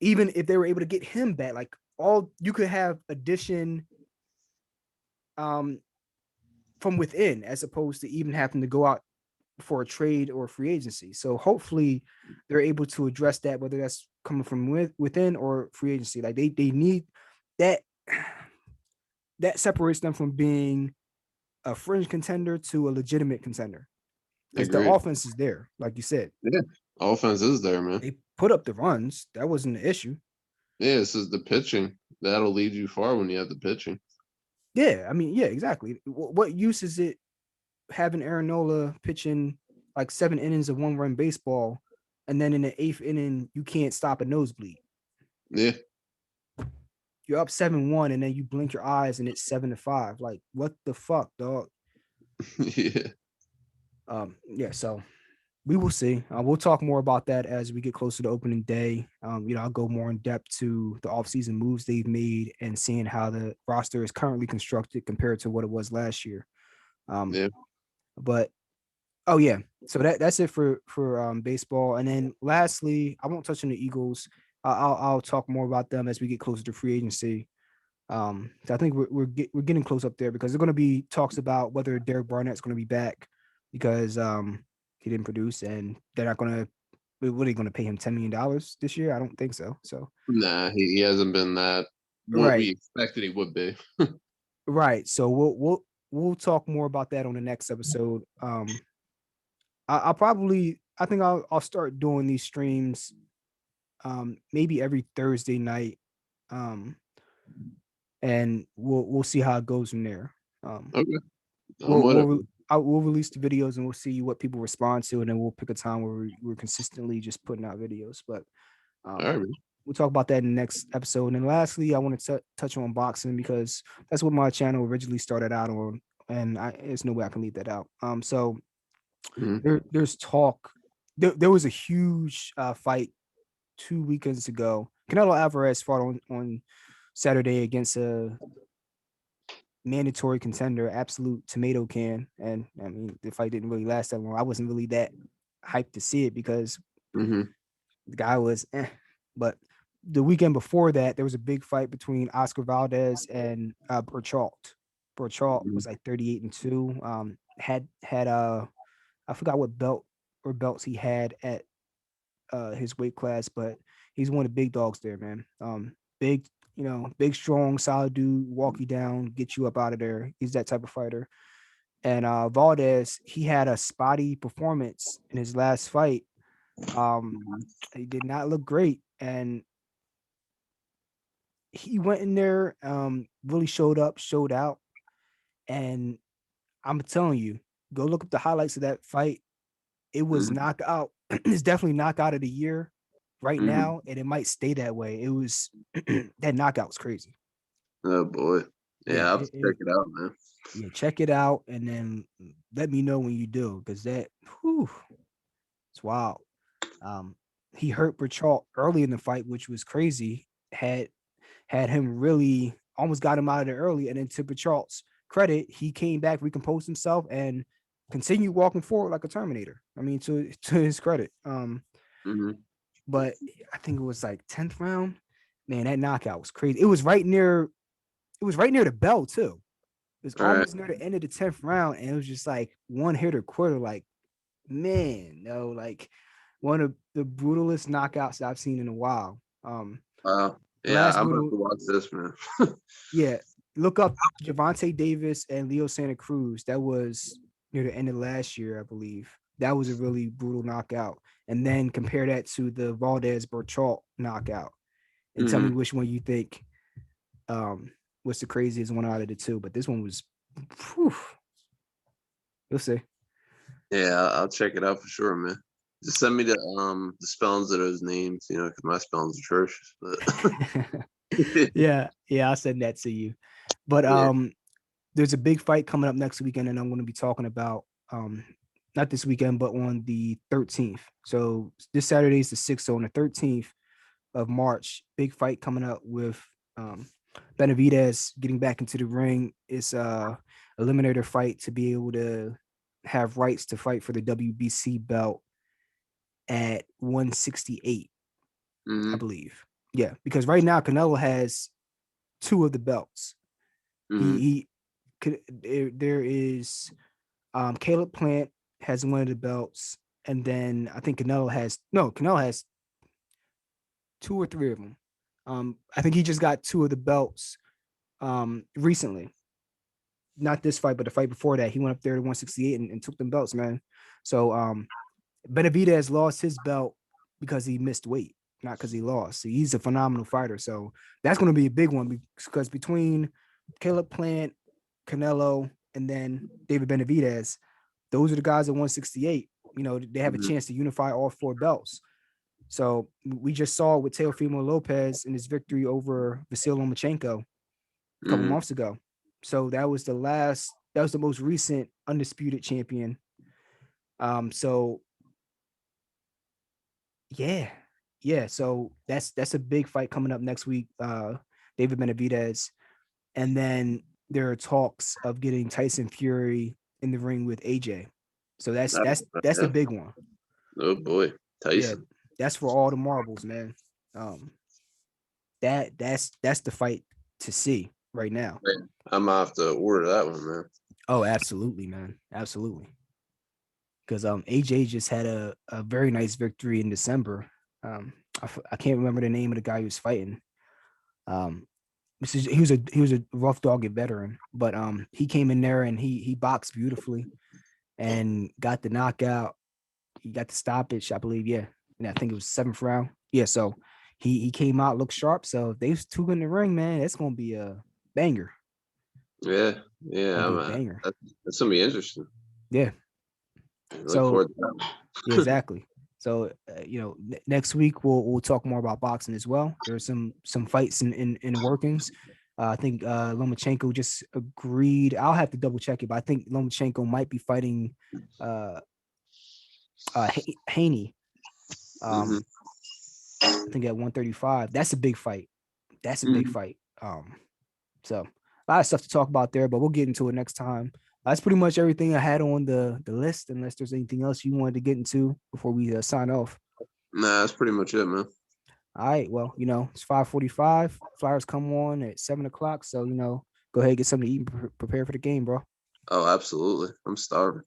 Speaker 1: even if they were able to get him back, like all you could have addition from within, as opposed to even having to go out for a trade or free agency. So hopefully they're able to address that, whether that's coming from within or free agency. Like they need that. That separates them from being a fringe contender to a legitimate contender, because the offense is there, like you said.
Speaker 2: Yeah, offense is there, man.
Speaker 1: They put up the runs. That wasn't the issue.
Speaker 2: Yeah, this is the pitching. That'll lead you far when you have the pitching.
Speaker 1: Yeah, I mean, yeah, exactly. What use is it having Aaron Nola pitching like 7 innings of 1-run baseball, and then in the 8th inning you can't stop a nosebleed?
Speaker 2: Yeah.
Speaker 1: You're up 7-1, and then you blink your eyes and it's 7-5. Like, what the fuck, dog?
Speaker 2: Yeah.
Speaker 1: Yeah. So we will see. We'll talk more about that as we get closer to opening day. I'll go more in depth to the offseason moves they've made and seeing how the roster is currently constructed compared to what it was last year.
Speaker 2: Yeah.
Speaker 1: But oh yeah, so that's it for baseball. And then lastly, I won't touch on the Eagles. I'll talk more about them as we get closer to free agency. So I think we're getting close up there, because there's going to be talks about whether Derek Barnett's going to be back, because he didn't produce, and they're not going to. What are they going to pay him $10 million this year? I don't think so. So
Speaker 2: nah, he hasn't been that what we expected he would be.
Speaker 1: Right. So we'll talk more about that on the next episode. I think I'll start doing these streams maybe every Thursday night. Um, and we'll see how it goes from there. Um,
Speaker 2: Okay, I'm
Speaker 1: we'll
Speaker 2: with
Speaker 1: we'll
Speaker 2: it.
Speaker 1: we'll release the videos and we'll see what people respond to, and then we'll pick a time where we're consistently just putting out videos. But
Speaker 2: All right,
Speaker 1: um,
Speaker 2: man.
Speaker 1: we'll talk about that in the next episode. And then lastly, I want to touch on boxing because that's what my channel originally started out on, and there's no way I can leave that out. So
Speaker 2: Mhm.
Speaker 1: there's talk. There was a huge fight 2 weekends ago. Canelo Alvarez fought on Saturday against a mandatory contender, absolute tomato can. And I mean, the fight didn't really last that long. I wasn't really that hyped to see it because
Speaker 2: Mhm.
Speaker 1: the guy was But the weekend before that, there was a big fight between Oscar Valdez and Berchalt. Berchalt
Speaker 2: Mhm.
Speaker 1: was like 38-2. Had I forgot what belts he had at his weight class, but he's one of the big dogs there, man. Big, big, strong, solid dude, walk you down, get you up out of there. He's that type of fighter. And Valdez, he had a spotty performance in his last fight. Um, he did not look great, and he went in there, really showed up, showed out, and I'm telling you, go look up the highlights of that fight. It was
Speaker 2: Mhm.
Speaker 1: knockout. It's definitely knockout of the year right
Speaker 2: Mhm.
Speaker 1: now, and it might stay that way. It was that knockout was crazy.
Speaker 2: Oh boy.
Speaker 1: Yeah,
Speaker 2: Yeah, I'll have to check it out, man.
Speaker 1: yeah, check it out and then let me know when you do, because whew, it's wild. Um, he hurt Berchalt early in the fight, which was crazy. Had him really almost got him out of there early, and then to Berchalt's credit, he came back, recomposed himself, and continued walking forward like a Terminator. I mean, to his credit.
Speaker 2: Mhm.
Speaker 1: But I think it was like 10th round. Man, that knockout was crazy. It was right near. It was right near the bell too. It was
Speaker 2: All right.
Speaker 1: almost near the end of the 10th round, and it was just like one hitter quarter. Like, man, no, like one of the brutalest knockouts I've seen in a while.
Speaker 2: Wow.
Speaker 1: The
Speaker 2: Yeah,
Speaker 1: last
Speaker 2: I'm about
Speaker 1: brutal,
Speaker 2: to watch this, man.
Speaker 1: yeah. Look up Javante Davis and Leo Santa Cruz. That was near the end of last year, I believe. That was a really brutal knockout. And then compare that to the Valdez Berchalt knockout, and tell me
Speaker 2: Mhm.
Speaker 1: which one you think um was the craziest one out of the two. But this one was, whew, you'll see.
Speaker 2: Yeah, I'll check it out for sure, man. Just send me the spellings of those names, because my spelling's atrocious. But
Speaker 1: Yeah, I'll send that to you. But
Speaker 2: yeah.
Speaker 1: there's a big fight coming up next weekend, and I'm going to be talking about not this weekend, but on the 13th. So this Saturday is the 6th. So on the 13th of March, big fight coming up with um Benavidez getting back into the ring. It's a eliminator fight to be able to have rights to fight for the WBC belt at 168, I
Speaker 2: Mhm.
Speaker 1: believe. Yeah, because right now Canelo has two of the belts.
Speaker 2: Mhm.
Speaker 1: He could there is Caleb Plant has one of the belts, and then I think Canelo has two or three of them. I think he just got two of the belts recently. Not this fight, but the fight before that. He went up there to 168 and took them belts, man. So Benavidez lost his belt because he missed weight, not because he lost. So he's a phenomenal fighter. So that's going to be a big one because between Caleb Plant, Canelo, and then David Benavidez, those are the guys at 168. They have a
Speaker 2: Mhm.
Speaker 1: chance to unify all four belts. So we just saw with Teofimo Lopez in his victory over Vasil Lomachenko a couple
Speaker 2: Mhm.
Speaker 1: months ago. So that was the most recent undisputed champion. So yeah, yeah. So that's a big fight coming up next week. David Benavidez, and then there are talks of getting Tyson Fury in the ring with AJ. So that's
Speaker 2: I-
Speaker 1: that's that's the
Speaker 2: yeah.
Speaker 1: big one.
Speaker 2: Oh boy,
Speaker 1: Yeah,
Speaker 2: Tyson.
Speaker 1: that's for all the marbles, man. Um, that's the fight to see right now.
Speaker 2: Man, I'm gonna have to order that one, man.
Speaker 1: Oh, absolutely, man, absolutely. Because AJ just had a very nice victory in December. I can't remember the name of the guy he was fighting. Um, he was a rough dogged veteran, but he came in there and he boxed beautifully and got the knockout. He got the stoppage, I believe. Yeah, and I think it was 7th round. Yeah, so he came out, looked sharp. So if they was two in the ring, man, it's gonna be a banger.
Speaker 2: Yeah, yeah,
Speaker 1: Gonna be a
Speaker 2: man.
Speaker 1: banger.
Speaker 2: That's gonna be interesting.
Speaker 1: Yeah.
Speaker 2: Look
Speaker 1: So
Speaker 2: forward to that.
Speaker 1: yeah, exactly. So next week we'll talk more about boxing as well. There's some fights in the workings. I think Lomachenko just agreed. I'll have to double check it, but I think Lomachenko might be fighting uh Haney.
Speaker 2: Hmm.
Speaker 1: I think at 135. That's a big fight. That's a big
Speaker 2: Hmm.
Speaker 1: fight. So a lot of stuff to talk about there, but we'll get into it next time. That's pretty much everything I had on the list. Unless there's anything else you wanted to get into before we sign off.
Speaker 2: Nah, that's pretty much it, man.
Speaker 1: All right. Well, it's 5:45. Flyers come on at 7 o'clock. So go ahead and get something to eat and prepare for the game, bro.
Speaker 2: Oh, absolutely. I'm starving.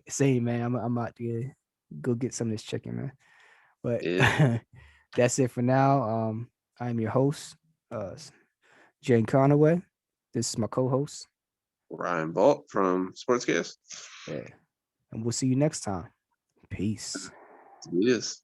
Speaker 1: Same, man. I'm out to go get some of this chicken, man. But
Speaker 2: Yeah.
Speaker 1: that's it for now. I'm your host, Jane Conaway. This is my co-host.
Speaker 2: Ryan Balt from Sportscast.
Speaker 1: Yeah. And we'll see you next time. Peace.
Speaker 2: Yes.